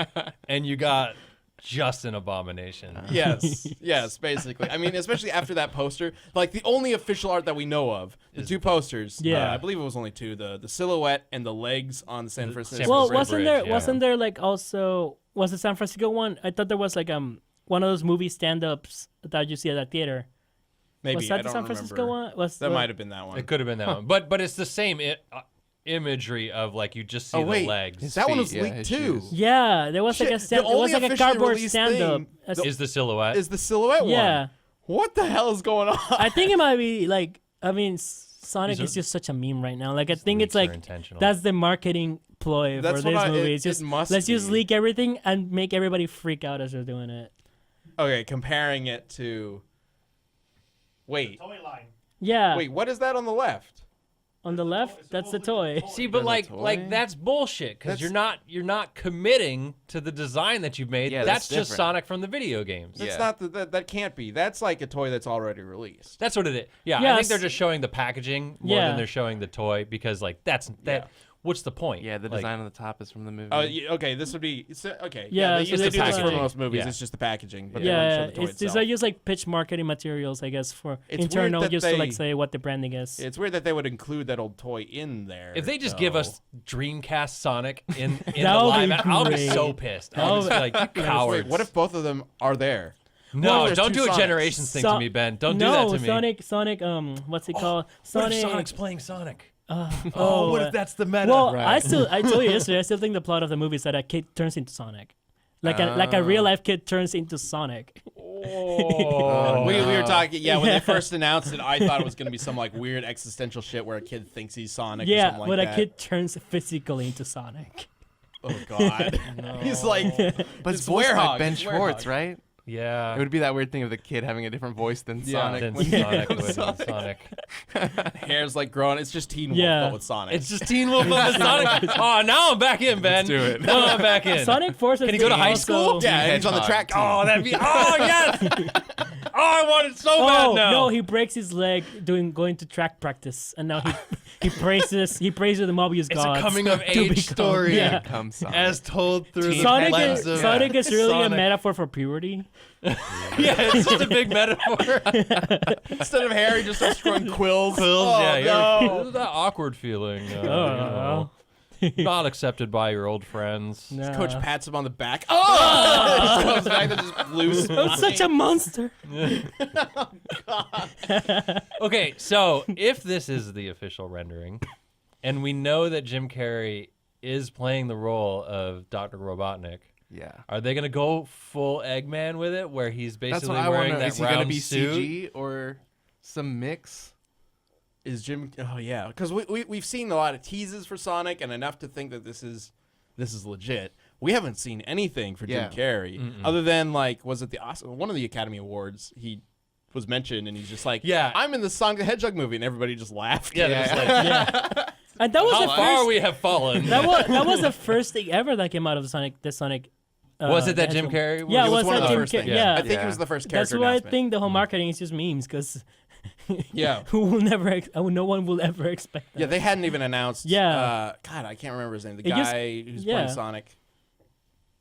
and you got just an abomination. Yes, basically. I mean, especially after that poster, like the only official art that we know of, the two posters. Yeah. I believe it was only two: the silhouette and the legs on the San The Francisco. San Well, Francisco wasn't Bridge, there yeah. wasn't there like also was the San Francisco one? I thought there was like one of those movie stand-ups that you see at that theater. Maybe Was that I the don't San Francisco remember. one? Was That might have been that one. It could have been that one, but it's the same imagery of like you just see Oh the wait, legs. that one was feet, yeah, leaked his too. shoes. Yeah, there was like Shit, a stand, the it was only like a officially cardboard released stand-up. thing Is the silhouette? Is the silhouette Yeah. one? What the hell is going on? I think it might be like Sonic These are- is just such a meme right now. Like I think leaks it's like are intentional. that's the marketing ploy That's for what this movie. it It's just must let's just be. leak everything and make everybody freak out as they're doing it. Okay, comparing it to. Wait, Toy line. Yeah. wait. What is that on the left? On the left, that's the toy. See, but There's a like toy? that's bullshit because you're not committing to the design that you've made. Yeah, that's that's just different. Sonic from the video games. That's Yeah. not that can't be. That's like a toy that's already released. That's what it is. Yeah, I Yes. think they're just showing the packaging more Yeah. than they're showing the toy because like that. Yeah. What's the point? Yeah, the Like, design on the top is from the movie. Oh, okay. This would be okay. Yeah, they it's usually just do the this for packaging. most movies. Yeah. It's just the packaging. But they don't Yeah, show the toy it's these itself. are just like pitch marketing materials, I guess, for It's weird internal, that just to they- like say what the branding is. It's weird that they would include that old toy in there. If they just give though. us Dreamcast Sonic in the That would live, be I'll be great. so pissed. That I'll would- just be like, you cowards. Wait, what if both of them are there? No, there's don't two do a Sonics? generations thing to me, Ben. Don't do no, that to me. Sonic, what's it called? What if Sonic's playing Sonic? oh, what if that's the meta? Well, I told you yesterday, I still think the plot of the movie is that a kid turns into Sonic. Like a real life kid turns into Sonic. Oh. We were talking, when Yeah. they first announced it, I thought it was going to be some like weird existential shit where a kid thinks he's Sonic or Yeah, something like but that. a kid turns physically into Sonic. Oh, God. He's like, but it's it's voiced by Werehog, Ben it's Schwartz, Werehog. right? Yeah. It would be that weird thing of the kid having a different voice than Yeah. Sonic. Then when- Sonic would Sonic. Sonic. hair's like growing. It's just Teen Wolf, Yeah. but with Sonic. It's just Teen Wolf of Sonic. Oh, now I'm back in, Ben. Let's do it. Now I'm back in. Sonic forces Can he go to me high also- school? yeah, and he's on the Hedgehog track. team. Oh, that'd be. Oh, yes. Oh, I want it so bad Oh now. no, he breaks his leg going to track practice, and now he praises the Mobius It's a gods. coming of to age become- story. Yeah. Become Sonic. As told through the Sonic lens is, of Sonic is really a Sonic. metaphor for puberty. Yeah, it's just a big metaphor. Instead of hair, he just starts growing quills. Quills, Oh, yeah, no. you're that awkward feeling. Oh. Not accepted by your old friends. No. Coach pats him on the back. Oh! Just comes back to just loose. I'm such a monster. Okay, so if this is the official rendering, and we know that Jim Carrey is playing the role of Dr. Robotnik, Yeah. are they gonna go full Eggman with it, where he's That's basically what I want wearing to know. that Is he going to round be suit? CG or some mix? Is Jim? Oh yeah, because we've seen a lot of teases for Sonic and enough to think that this is legit. We haven't seen anything for Yeah. Jim Carrey other than like was it the one of the Academy Awards he was mentioned and he's just like Yeah. I'm in the Sonic the Hedgehog movie and everybody just laughed. Yeah, they're just like, Yeah. And that was how the far first. we have fallen. That was the first thing ever that came out of the Sonic. Was it that Jim Hedgehog. Carrey? Yeah, it was was one of that the Jim first Carrey? things. Yeah. I think it was the first character That's why I announcement. think the whole marketing is just memes because Yeah. no one will ever expect that. Yeah, they hadn't even announced. Yeah. God, I can't remember his name. The It just- guy who's yeah. playing Sonic.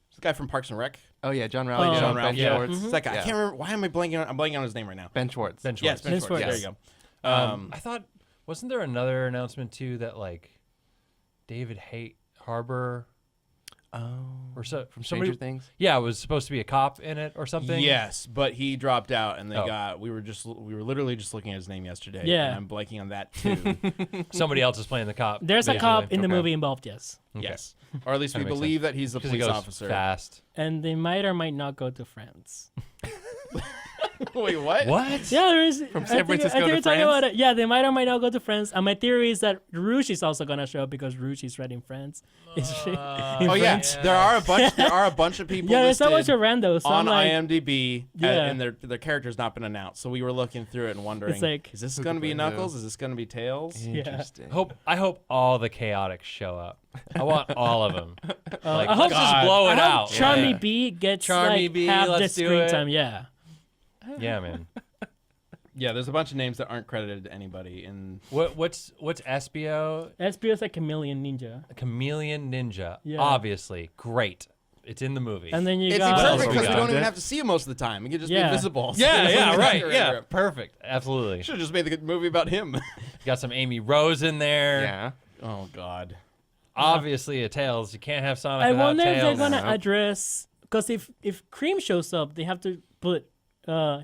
It's the guy from Parks and Rec. Oh, yeah. John Raleigh. Oh. John Ben Ralph. yeah. Schwartz. It's that guy. I Yeah. can't remember. Why am I blanking on? I'm blanking on his name right now. Ben Schwartz. Ben Yes, Schwartz. Ben Ben Schwartz. Schwartz. There you go. I thought, wasn't there another announcement too that like David Harbour Oh. or so From somebody? Stranger Things? Yeah, was supposed to be a cop in it or something. Yes, but he dropped out, and they Oh. got. We were literally just looking at his name yesterday. Yeah. and I'm blanking on that too. Somebody else is playing the cop. There's a basically. cop in the Okay. movie involved, yes. Okay. Yes, or at least we Kinda makes believe that he's a 'Cause he police goes officer. fast. And they might or might not go to France. Wait, what? What? Yeah, there is. From San I Francisco think to we're talking France? about it. Yeah, they might or might not go to France. And my theory is that Rouge is also gonna show up because Rouge is red in France. Oh yeah, there are a bunch. There are a bunch of people. Yeah, there's so much listed of randos. So on I'm like, IMDb, Yeah. and their character's not been announced. So we were looking through it and wondering, like, is this who going to could be play who? Knuckles? Is this going to be Tails? Interesting. I hope all the chaotics show up. I want all of them. Like, I hope- let's just blow I it hope out. Charmy Yeah. B gets Charmy like B, half the let's do screen it. time. Yeah. Yeah, man. Yeah, there's a bunch of names that aren't credited to anybody. And What's Espio? Espio's like Chameleon Ninja. Chameleon Ninja. Yeah. Obviously, great. It's in the movie. And then you it's got perfect else we because we got? don't even have to see him most of the time. He can just Yeah. be invisible. Perfect. Absolutely. Should have just made the movie about him. Got some Amy Rose in there. Yeah. Oh God. Obviously a Tails. You can't have Sonic I without wonder if they're Tails. gonna address because if Cream shows up, they have to put.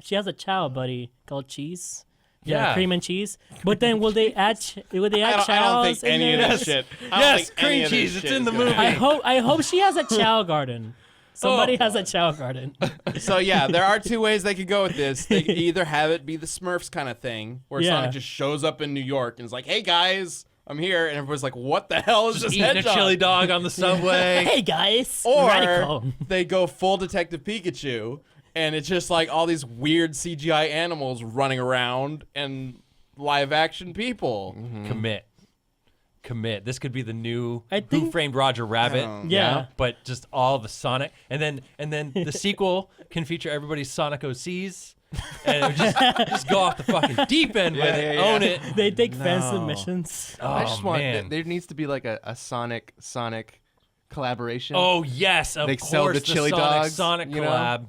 She has a child buddy called Cheese. Yeah. Cream and cheese. But then will they add? Will they I add don't Chow's think in any of there? this shit. I don't Yes, think any cream of this cheese, shit it's in is the gonna movie. happen. I hope she has a Chow garden. Somebody has a Chow garden. So yeah, there are two ways they could go with this. They could either have it be the Smurfs kind of thing, where Yeah. Sonic just shows up in New York and is like, "Hey guys, I'm here," and everyone's like, "What the hell is Just this eating a hedgehog?" chili dog on the subway. Hey guys, Or radical. they go full Detective Pikachu, and it's just like all these weird CGI animals running around and live action people. Commit. This could be the new I Who think- Framed Roger Rabbit. Yeah. But just all the Sonic, and then the sequel can feature everybody's Sonic OCs, and it would just go off the fucking deep end with it, yeah. own it. They take fan submissions. Oh I just want. man. There needs to be like a Sonic collaboration. Oh yes, of They course. sell the chili Sonic, dogs, Sonic you know? collab.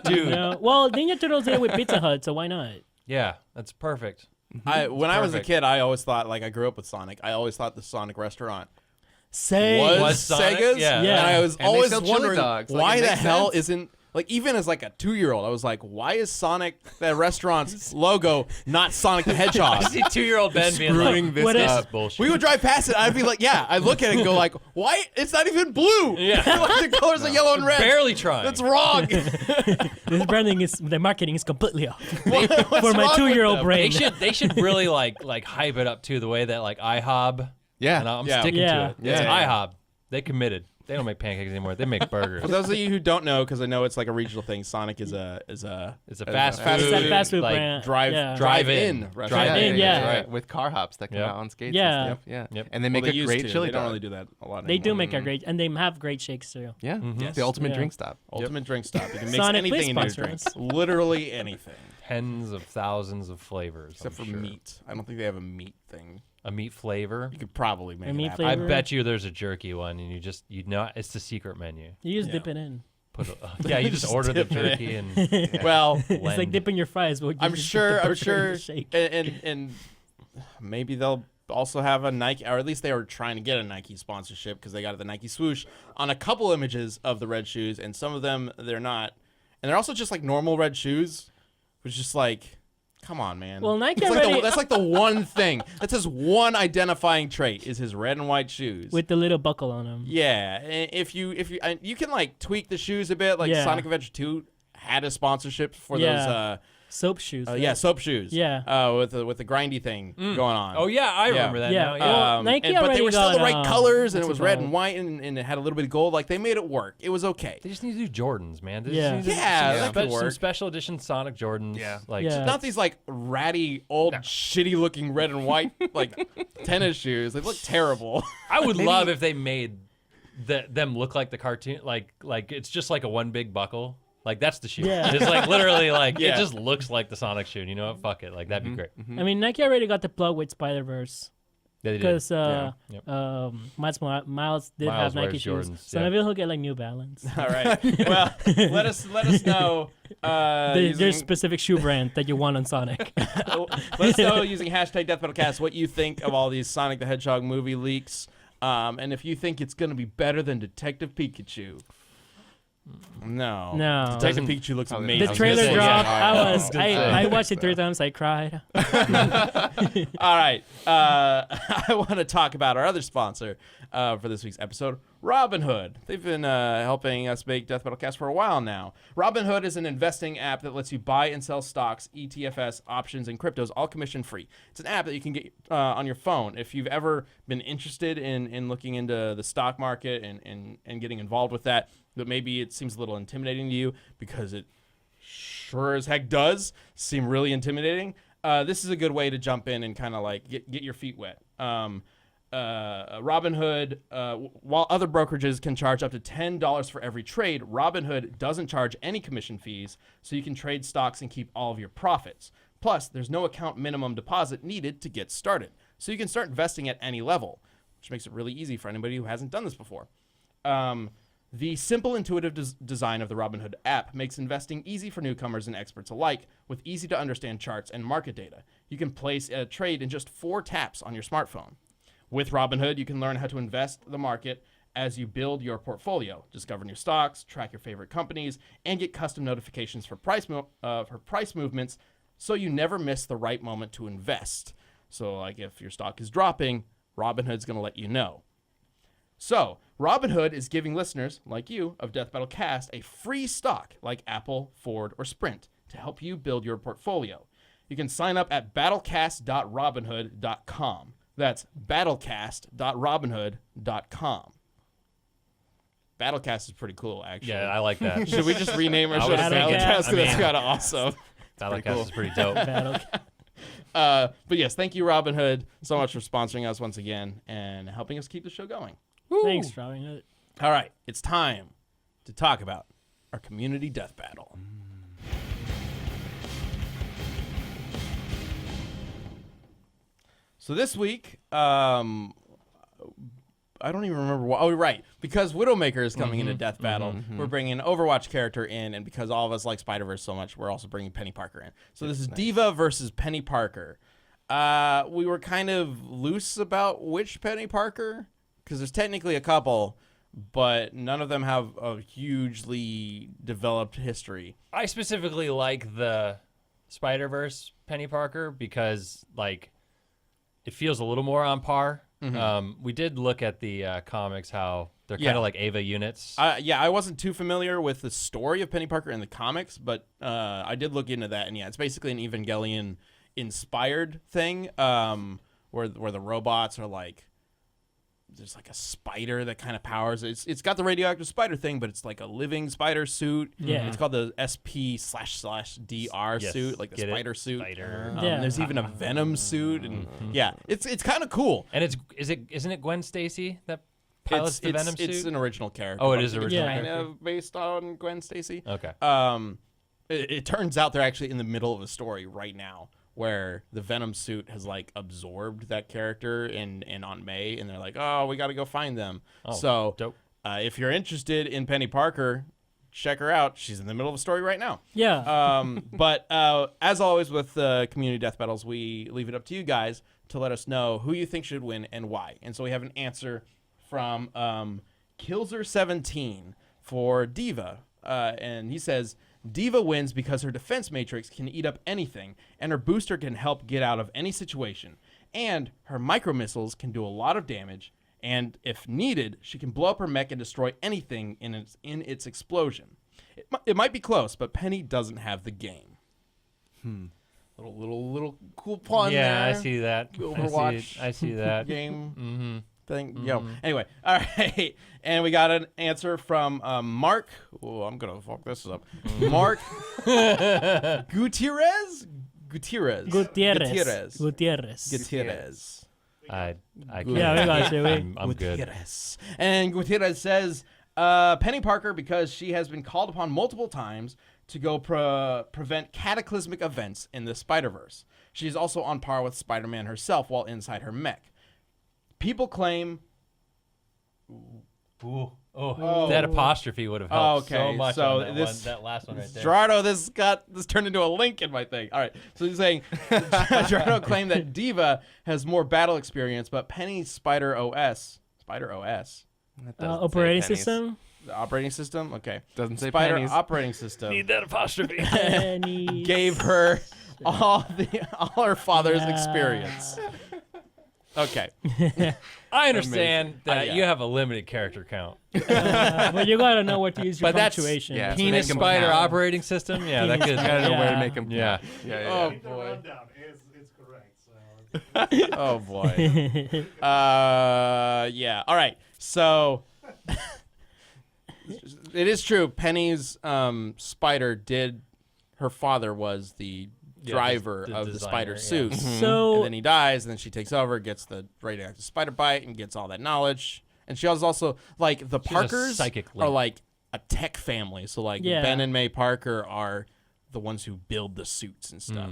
Dude. Yeah. Well, Ninja Turtles did it with Pizza Hut, so why not? Yeah, that's perfect. When I was a Perfect. kid, I always thought, like, I grew up with Sonic. I always thought the Sonic restaurant Say was Sonic? Sega's. Yeah. Yeah. And I was And they always sell chili wondering dogs. Like, why it the makes hell sense. isn't, like, even as like a 2-year-old, I was like, why is Sonic, that restaurant's logo, not Sonic the Hedgehog? I see 2-year-old Ben being Screwing like, this What is- "This up. is bullshit." We would drive past it. I'd be like, yeah. I'd look at it and go like, why? It's not even blue. Yeah. Like the colors are yellow and red. barely trying. That's wrong. this branding is the marketing is completely off What's for my wrong 2-year-old with them? brain. They should really like hype it up too, the way that like IHOB. Yeah. And I'm Yeah. sticking Yeah. to it. Yeah. It's Yeah. IHOB. They committed. They don't make pancakes anymore. They make burgers. For those of you who don't know, because I know it's like a regional thing, Sonic is a It's a It's fast a food. It's that fast food like, brand. drive Yeah. drive-in Drive-in. restaurant. Drive-in, yeah. Right. With car hops that come Yep. out on skates. Yeah. And stuff. Yeah. Yep. And they Well, make they a used great to. chili They don't dog. really do that a lot They do anymore. make a great, and they have great shakes too. Yeah. Mhm. It's the ultimate Yeah. drink stop. Ultimate drink stop. You can mix Sonic, anything please into your sponsor drinks. us. Literally anything. Tens of thousands of flavors. Except for I'm sure. meat. I don't think they have a meat thing. A meat flavor. You could probably make A it meat happen. I flavor? bet you there's a jerky one, and you know it's the secret menu. You just Yeah. dip it in. Yeah, you just Just order the dip it in. jerky and Well, It's like blend. dipping your fries, but you I'm just dip sure. the I'm burger in sure. the shake. And maybe they'll also have a Nike, or at least they were trying to get a Nike sponsorship because they got the Nike swoosh on a couple images of the red shoes, and some of them they're not, and they're also just like normal red shoes, which is just like, come on, man. Well, Nike It's like already that's like the one thing that's his one identifying trait is his red and white shoes. with the little buckle on them. Yeah, and if you you can like tweak the shoes a bit, like Yeah. Sonic Adventure 2 had a sponsorship for Yeah. Soap shoes. those soap shoes. Yeah. with the grindy thing going on. Oh yeah, I Yeah. remember that Yeah. now. Well, Nike but they already were still the got, right colors, and what's it was it red called? and white, and it had a little bit of gold. Like they made it work. It was okay. They just need to do Jordans, man. They Yeah. just need to Yeah, some that could some work. special edition Sonic Jordans. Yeah. Like Yeah. Not these like ratty old shitty looking red and white like tennis shoes. They look terrible. I would love if they made them look like the cartoon, like it's just like a one big buckle. Like that's the shoe. Yeah. It's like literally like Yeah. it just looks like the Sonic shoe. And you know what? Fuck it. Like that'd be great. I mean, Nike already got the plug with Spider-Verse Yeah, they did. because Yep. Miles did Miles have Nike wears shoes, Jordans, so yeah. maybe he'll get like New Balance. All right. Well, let us know. There's Using, specific shoe brand that you want on Sonic. let us know using hashtag DeathMetalCast what you think of all these Sonic the Hedgehog movie leaks, and if you think it's gonna be better than Detective Pikachu. No. No. Detective Pikachu looks amazing. The trailer say, dropped. yeah. I watched it 3 times. I cried. All right. I want to talk about our other sponsor for this week's episode, Robinhood. They've been helping us make Death Metal Cast for a while now. Robinhood is an investing app that lets you buy and sell stocks, ETFs, options, and cryptos, all commission free. It's an app that you can get on your phone. If you've ever been interested in looking into the stock market and getting involved with that, but maybe it seems a little intimidating to you because it sure as heck does seem really intimidating. This is a good way to jump in and kind of like get your feet wet. Robinhood, while other brokerages can charge up to $10 for every trade, Robinhood doesn't charge any commission fees, so you can trade stocks and keep all of your profits. Plus, there's no account minimum deposit needed to get started. So you can start investing at any level, which makes it really easy for anybody who hasn't done this before. The simple, intuitive design of the Robinhood app makes investing easy for newcomers and experts alike, with easy-to-understand charts and market data. You can place a trade in just 4 taps on your smartphone. With Robinhood, you can learn how to invest the market as you build your portfolio, discover new stocks, track your favorite companies, and get custom notifications for price movements, so you never miss the right moment to invest. So, like, if your stock is dropping, Robinhood's going to let you know. So, Robinhood is giving listeners, like you, of Death Battle Cast, a free stock like Apple, Ford, or Sprint to help you build your portfolio. You can sign up at battlecast.robinhood.com. That's battlecast.robinhood.com. Battlecast is pretty cool, actually. Yeah, I like that. Should we just rename our I show was to thinking- Battlecast? I mean- That's kind of awesome. Battlecast is pretty dope. Battle. But yes, thank you, Robinhood, so much for sponsoring us once again and helping us keep the show going. Thanks, Robinhood. All right, it's time to talk about our community death battle. So this week, I don't even remember what. Oh, right. Because Widowmaker is coming into Death Battle, we're bringing an Overwatch character in, and because all of us like Spider-Verse so much, we're also bringing Penny Parker in. So this is Diva versus Penny Parker. We were kind of loose about which Penny Parker, because there's technically a couple, but none of them have a hugely developed history. I specifically like the Spider-Verse Penny Parker because, like, it feels a little more on par. We did look at the comics, how they're kind Yeah. of like Ava units. I wasn't too familiar with the story of Penny Parker in the comics, but I did look into that, and yeah, it's basically an Evangelion-inspired thing, where the robots are like, there's like a spider that kind of powers it. It's got the radioactive spider thing, but it's like a living spider suit. Yeah. It's called the SP//DR Yes. suit, like the Get it? spider suit. Spider. Yeah. There's even a Venom suit, and yeah, it's kind of cool. And isn't it Gwen Stacy that pilots the Venom suit? It's an original character. Oh, it but is I think original it's kind character? of based on Gwen Stacy. Okay. It turns out they're actually in the middle of a story right now where the Venom suit has like absorbed that character in Aunt May, and they're like, oh, we got to go find them. Oh, so dope. If you're interested in Penny Parker, check her out. She's in the middle of a story right now. Yeah. But as always with community death battles, we leave it up to you guys to let us know who you think should win and why. And so we have an answer from Kilzer17 for Diva, and he says, Diva wins because her defense matrix can eat up anything, and her booster can help get out of any situation. And her micro missiles can do a lot of damage, and if needed, she can blow up her mech and destroy anything in its explosion. It might be close, but Penny doesn't have the game. Little cool pun there. Yeah, I see that. Overwatch I see that. game thing. Yo. Anyway, all right. And we got an answer from Mark. Oh, I'm going to fuck this up. Mark Gutierrez. I can't. Yeah, we got it. I'm good. Gutierrez. And Gutierrez says Penny Parker because she has been called upon multiple times to go prevent cataclysmic events in the Spider-Verse. She is also on par with Spider-Man herself while inside her mech. People claim... That apostrophe would have helped so Okay, much so on that last one right there. Gerardo, this turned into a link in my thing. All right, so he's saying Gerardo claimed that Diva has more battle experience, but Penny's Spider OS, That doesn't say Operating pennies. system. the operating system, okay, Doesn't say Spider pennies. operating system Need that apostrophe. Pennies. gave her all her father's experience. Okay, I understand that yeah. you have a limited character count. But you gotta know what to use your But that's- punctuation. yeah. Penis make 'em spider count. operating system? Yeah, that could. Gotta know where to Yeah. make them. Yeah. Yeah. Oh, The boy. rundown is correct. So oh boy. Yeah. All right. So it is true. Penny's spider did. Her father was the driver the of the designer, spider yeah. suit. And So then he dies, and then she takes over, gets the radioactive spider bite, and gets all that knowledge. And she was also like the She's a Parkers psychic are link. like a tech family. So like Yeah. Ben and May Parker are the ones who build the suits and stuff.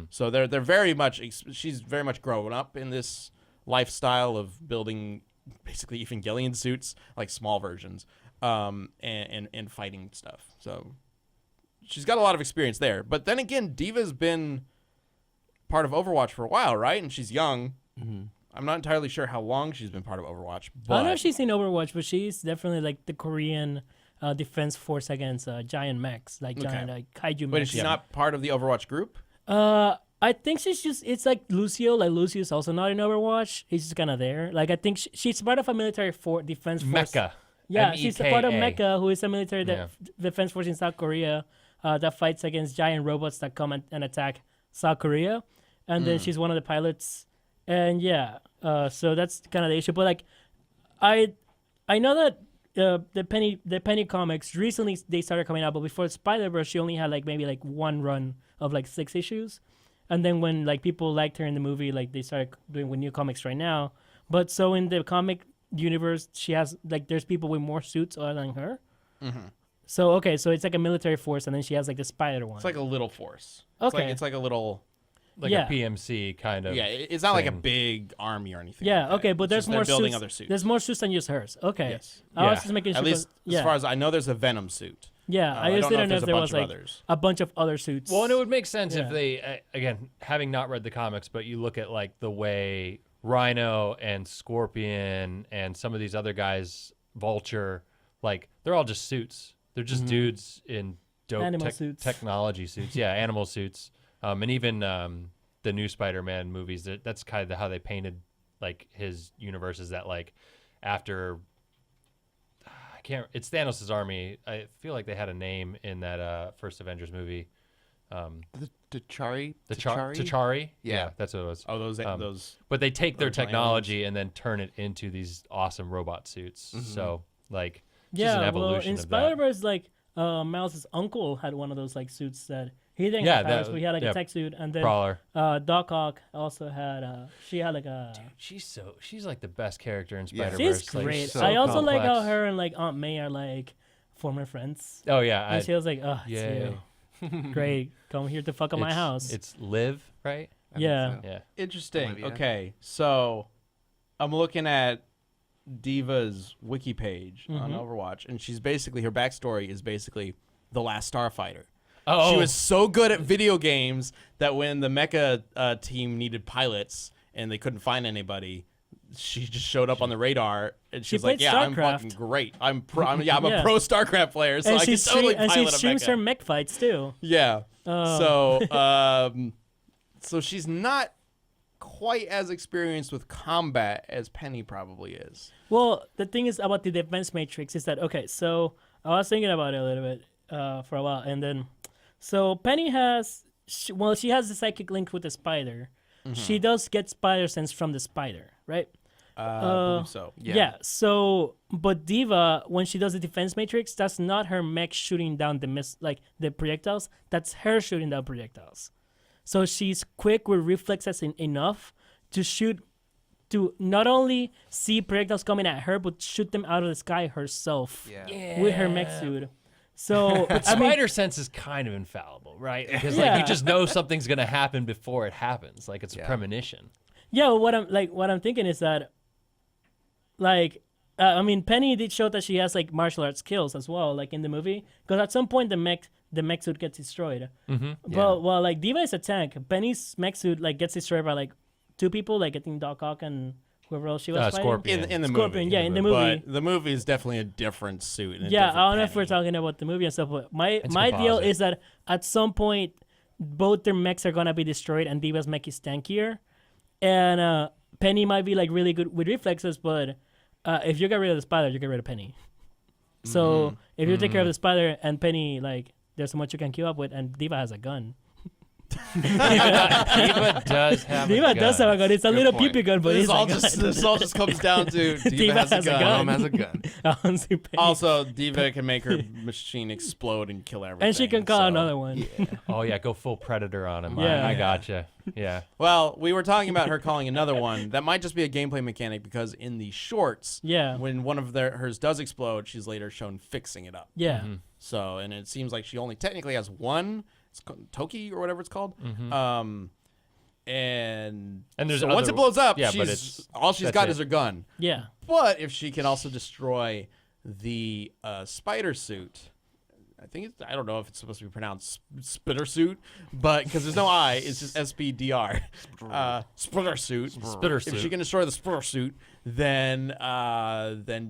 So they're very much she's very much grown up in this lifestyle of building basically Evangelion suits, like small versions, and fighting stuff. So she's got a lot of experience there. But then again, Diva's been part of Overwatch for a while, right? And she's young. I'm not entirely sure how long she's been part of Overwatch. But I don't know if she's in Overwatch, but she's definitely like the Korean defense force against giant mechs, like giant kaiju mechs. But is she not part of the Overwatch group? I think it's like Lucio. Like Lucio's also not in Overwatch. He's just kind of there. Like I think she's part of a military defense force. Mecha. Yeah, she's a part of MEKA. Mecha, who is a military defense force in South Korea that fights against giant robots that come and attack South Korea. And then she's one of the pilots. And so that's kind of the issue. But like, I know that the Penny comics recently they started coming out, but before Spider-Verse, she only had like maybe like one run of like 6 issues. And then when like people liked her in the movie, like they started doing with new comics right now. But so in the comic universe, she has like there's people with more suits other than her. So so it's like a military force, and then she has like the spider one. It's like a little force. Okay. It's like a little. Like a PMC kind of. Yeah, it's not like a thing. big army or anything. Yeah, like that. okay, but It's there's just more they're building suits. other suits. There's more suits than just hers. Okay. Yes. I was Yeah. just making sure. At least yeah. as far as I know, there's a Venom suit. Yeah, I I just don't didn't know if there's there a was bunch of like others. a bunch of other suits. Well, and it would make sense Yeah. if they, again, having not read the comics, but you look at like the way Rhino and Scorpion and some of these other guys, Vulture, like they're all just suits. They're just dudes in dope Animal suits. technology suits. Yeah, animal suits. And even the new Spider-Man movies, that's kind of how they painted like his universe is that like after it's Thanos' army. I feel like they had a name in that first Avengers movie. The T'Chari? T'Chari? Yeah. That's what it was. Oh, those. But they take their original technology and then turn it into these awesome robot suits. So like it's just an well, evolution in of that. Spider-Verse, like Miles' uncle had one of those like suits that he didn't Yeah, have powers, that- but he had like yeah, a tech suit, and then Prowler. Doc Ock also had she had like a. She's like the best character in Yeah. Spider-Verse. She's like, great. so I also like how complex. her and like Aunt May are like former friends. Oh yeah, And she was like, "Oh, yeah. it's you. Great, come here to fuck up my house." It's Liv, right? I think Yeah. so. Yeah. Interesting. Olivia. Okay, so I'm looking at Diva's wiki page on Overwatch, and she's basically her backstory is basically the last Starfighter. Oh, She was so good at video games that when the mecha team needed pilots and they couldn't find anybody, she just showed up on the radar and She she's like, played "Yeah, I'm StarCraft. fucking great. I'm a Yeah. pro StarCraft player, so and I she can totally and she pilot a streams mecha." her mech fights too. Yeah. Oh. So she's not quite as experienced with combat as Penny probably is. Well, the thing is about the defense matrix is that so I was thinking about it a little bit for a while, and then so Penny has she has the psychic link with the spider. She does get spider sense from the spider, right? I believe so. Yeah. So, but Diva, when she does the defense matrix, that's not her mech shooting down the projectiles. That's her shooting down projectiles. So she's quick with reflexes enough to shoot, to not only see projectiles coming at her, but shoot them out of the sky herself with her mech suit. So But I mean, spider sense is kind of infallible, right? Because Yeah. like you just know something's gonna happen before it happens. Like it's a premonition. yeah. What I'm thinking is that, like, I mean, Penny did show that she has like martial arts skills as well, like in the movie. Because at some point the mech suit gets destroyed. But while like Diva is a tank, Penny's mech suit like gets destroyed by like 2 people, like I think Doc Ock and whoever else she was fighting. Scorpion. In the Scorpion, movie. yeah, in the movie. But the movie is definitely a different suit. And a Yeah, different I don't know if we're Penny. talking about the movie and stuff, but my It's deal composite. is that at some point both their mechs are gonna be destroyed and Diva's mech is tankier, and Penny might be like really good with reflexes, but if you get rid of the spider, you get rid of Penny. So if you take care of the spider and Penny, like there's so much you can keep up with, and Diva has a gun. Diva does have Diva does have a gun. It's a little point. PP gun, but it's a gun. This all just comes down to Diva, Diva has a has a gun. gun. Mom has a gun. Honestly, Penny. Also, Diva can make her machine explode and kill everything. and she can call so- another one. Oh yeah, go full predator on him. Yeah. I gotcha. Yeah. Well, we were talking about her calling another one. That might just be a gameplay mechanic because in the shorts, Yeah. when one of hers does explode, she's later shown fixing it up. Yeah. So, and it seems like she only technically has one. Toki or whatever it's called. And there's so once other- it blows up, yeah, but all she's that's got it. is her gun. Yeah. But if she can also destroy the spider suit, I don't know if it's supposed to be pronounced spitter suit, but because there's no I, it's just SPDR. Spitter suit. Spitter If she suit. can destroy the spitter suit, then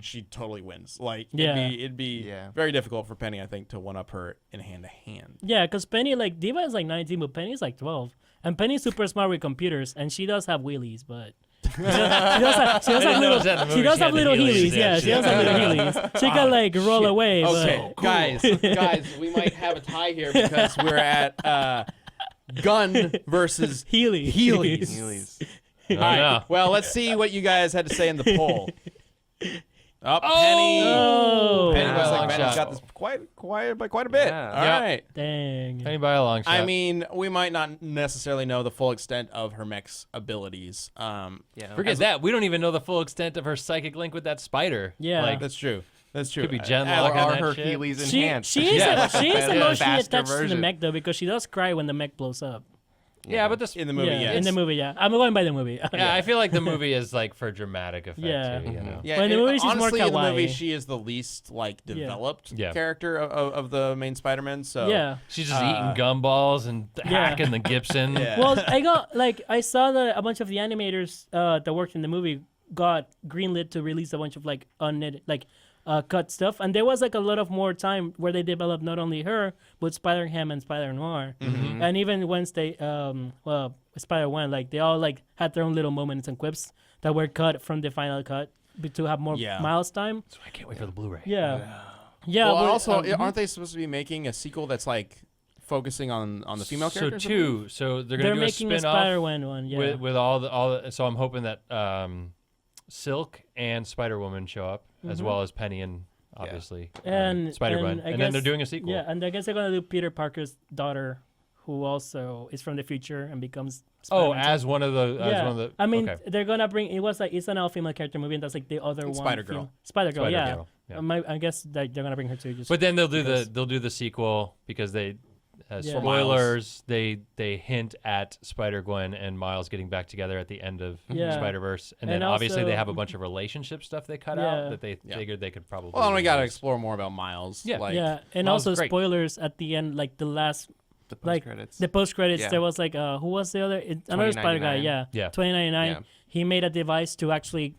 she totally wins. Like Yeah. it'd be Yeah. very difficult for Penny, I think, to one up her in hand to hand. Yeah, because Penny, like, Diva is like 19, but Penny's like 12. And Penny's super smart with computers, and she does have wheelies, but. She does have didn't little, notice that in the she movie. does She have had the little heelys. heelys. Yeah, Yeah, she she does have little heelys. She can, like, roll away. Okay, guys, we might have a tie here because we're at gun versus But Heelys. Heelys. Heelys. Oh, All right. no. Well, let's see what you guys had to say in the poll. Penny. Oh. Penny Wow. looks like Long Penny's shot. got this by quite a bit. Yeah. All Yep. right. Dang. Penny by a long shot. I mean, we might not necessarily know the full extent of her mech's abilities. Yeah. forget that. We don't even know the full extent of her psychic link with that spider. Yeah. Like, That's true. That's true. Could be Jen As- Lock Or on are that her shit. Heelys She, enhanced? she is, Yeah. she is The emotionally faster attached to the version. mech, though, because she does cry when the mech blows up. yeah, but this. in the movie, yeah, yes. in the movie, yeah. I'm going by the movie. Yeah, I feel like the movie is like for dramatic effect Yeah. too. You know. Yeah, Well, in the and movie, she's more honestly, in the movie, kawaii. she is the least like developed Yeah. character of the main Spider-Man. So Yeah. She's just eating gumballs and hacking the Gibson. Yeah. Well, I saw that a bunch of the animators that worked in the movie got greenlit to release a bunch of like cut stuff, and there was like a lot of more time where they developed not only her but Spider-Ham and Spider-Noir, and even once they Spider-Man, like they all like had their own little moments and quips that were cut from the final cut to have more Yeah. Miles time. So I can't wait for the Blu-ray. Yeah, yeah. well, but, also, mhm. aren't they supposed to be making a sequel that's like focusing on the female So characters? two. So they're they're gonna do making a spin-off Spider-Man one. Yeah, with all the. So I'm hoping that Silk and Spider-Woman show up as well as Penny and obviously and Spider-Gwen, I and then they're guess- doing a sequel. Yeah, and I guess they're gonna do Peter Parker's daughter, who also is from the future and becomes. Oh, Spider-Man. as one of the. As one of the. I mean, okay. they're gonna bring. It's an all-female character movie, and that's like the other one. Spider-Girl. Spider-Girl, yeah. Spider-Girl, yeah. I guess that they're gonna bring her too. Just But then they'll do because- the sequel because they. Yeah. Spoilers. They hint at Spider-Gwen and Miles getting back together at the end of Yeah. Spider-Verse, and And then obviously they also- have a bunch of relationship stuff they cut Yeah. out that they figured they could probably. Well, and we got to use. explore more about Miles. Yeah. like, yeah, and Miles is also great. spoilers at the end, like the last, The like post-credits. the post-credits. Yeah. There was like, who was the other? Another Spider guy. 2099. Yeah, Yeah. 2099. Yeah. He made a device to actually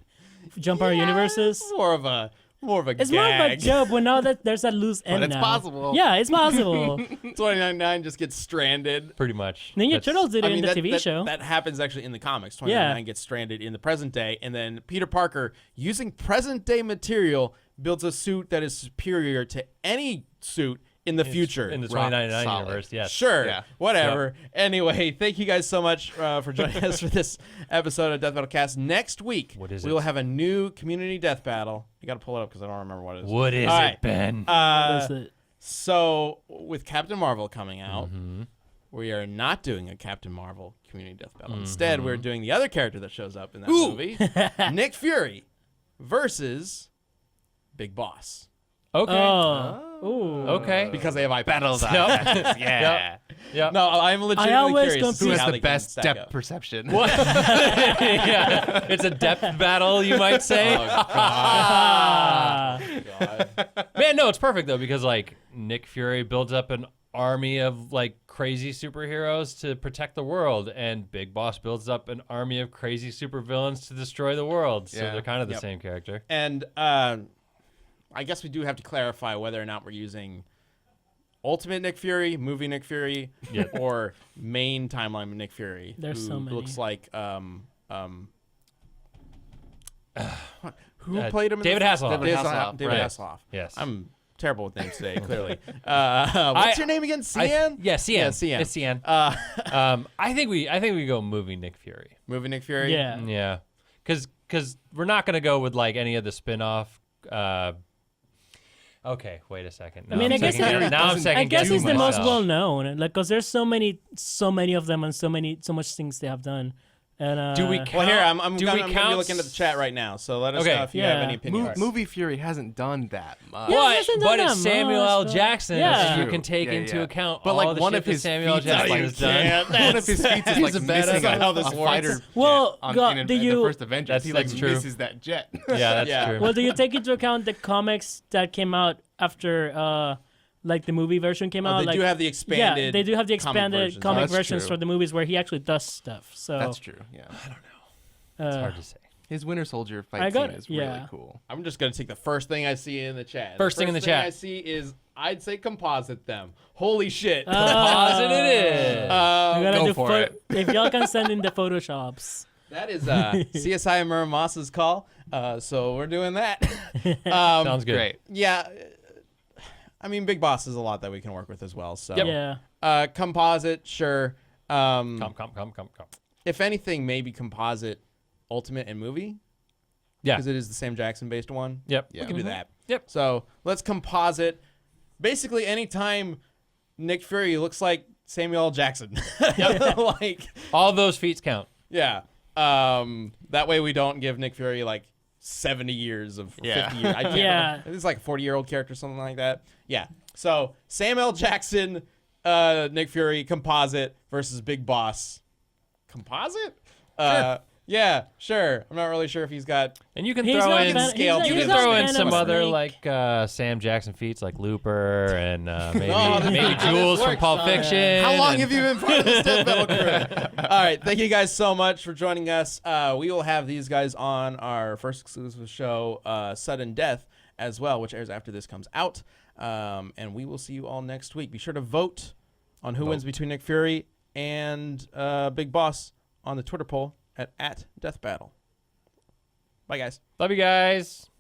jump our universes. more of a It's gag. more of a joke, but now that there's that loose end it's now. possible. Yeah, it's possible. 2099 just gets stranded. pretty much. Ninja That's- Turtles did it in the TV that, show. That happens actually in the comics. 2099 gets stranded in the present day, and then Peter Parker, using present day material, builds a suit that is superior to any suit in the future. in the Rock 2099 solid. universe. Yes. Sure. Yeah. Whatever. Anyway, thank you guys so much for joining us for this episode of Death Battle Cast. Next week, What is we it? will have a new community death battle. You got to pull it up because I don't remember what it is. What is All it, right. Ben? That's it. So, with Captain Marvel coming out, Mm-hmm. we are not doing a Captain Marvel community death battle. Instead, we're doing the other character that shows up in that movie, Nick Fury versus Big Boss. Okay. Oh. Ooh. Okay. Because they have iPads. Battles Yep. Yeah. Yep. No, I'm legitimately always curious to Who see has how the they can best stack depth up. perception? What? Yeah. It's a depth battle, you might say. Ah. Man, no, it's perfect though because like Nick Fury builds up an army of like crazy superheroes to protect the world, and Big Boss builds up an army of crazy supervillains to destroy the world. So Yeah. they're kind of the Yep. same character. And I guess we do have to clarify whether or not we're using Ultimate Nick Fury, movie Nick Fury, Yep. or main timeline Nick Fury. There's who so many. looks like who Uh, played him? David in the Hasselhoff. David Right. Hasselhoff. Yes. I'm terrible with names today. Clearly. What's your name again? Cian. Yeah, Cian. Yeah, Cian. It's Cian. I think we go movie Nick Fury. Movie Nick Fury. Yeah. Yeah, because we're not gonna go with like any of the spin-off. Okay, wait a second. I mean, I guess I guess it's the most well known, like, cause there's so many of them and so much things they have done. And Do we Well, count? here I'm do gonna, we I'm gonna be count looking at the chat right now. So let us Okay. know if you have Yeah. any opinions. Movie Fury hasn't done that much. Yeah, it But hasn't done it's that Samuel L. much, but- Jackson. Yeah. So you True. can take Yeah, into yeah. account But all like the one shit of that his Samuel L. feats is Jackson like- has done. One of his feats is He's like a badass. missing That's how this a works. fighter Well, jet on, God, in do the you- first Avengers. He like that's true. misses that jet. Yeah, that's Yeah. true. Well, do you take into account the comics that came out after, like the movie version came out? They like, do have the expanded. Yeah, they do have the comic expanded versions. comic That's versions true. for the movies where he actually does stuff. So That's true. Yeah. It's hard to say. His Winter Soldier I fight got scene it, is really yeah. cool. I'm just gonna take the first thing I see in the chat. First thing in the chat. I see is I'd say composite them. Holy shit. Composite it is. We gotta Go do for it. If y'all can send in the photoshops. That is CSI Muramasa's call. So we're doing that. Sounds good. Great. Yeah. I mean, Big Boss is a lot that we can work with as well. So Yeah. composite, sure. Come. If anything, maybe composite Ultimate and movie. Yeah. Because it is the Sam Jackson based one. Yep. We can do that. Yep. So let's composite. Basically, anytime Nick Fury looks like Samuel L. Jackson. Like, All those feats count. yeah. That way we don't give Nick Fury like 70 years of 50 years. I can't Yeah. remember. It's like a 40-year-old character, something like that. Yeah. So Sam L. Jackson, Nick Fury, composite versus Big Boss. Composite? Yeah, sure. I'm not really sure if he's got. And you can He's throw not in Venom- scale he's to not- it. you he's can throw not in some Venom other Snake. like Sam Jackson feats like Looper and maybe Oh, that's maybe not how Jules this from works. Pulp Fiction. How long and- have you been part of this Death Battle crew? All right, thank you guys so much for joining us. We will have these guys on our first exclusive show, Sudden Death, as well, which airs after this comes out. And we will see you all next week. Be sure to vote on who wins between Nick Fury and Big Boss on the Twitter poll at Death Battle. Bye, guys. Love you guys.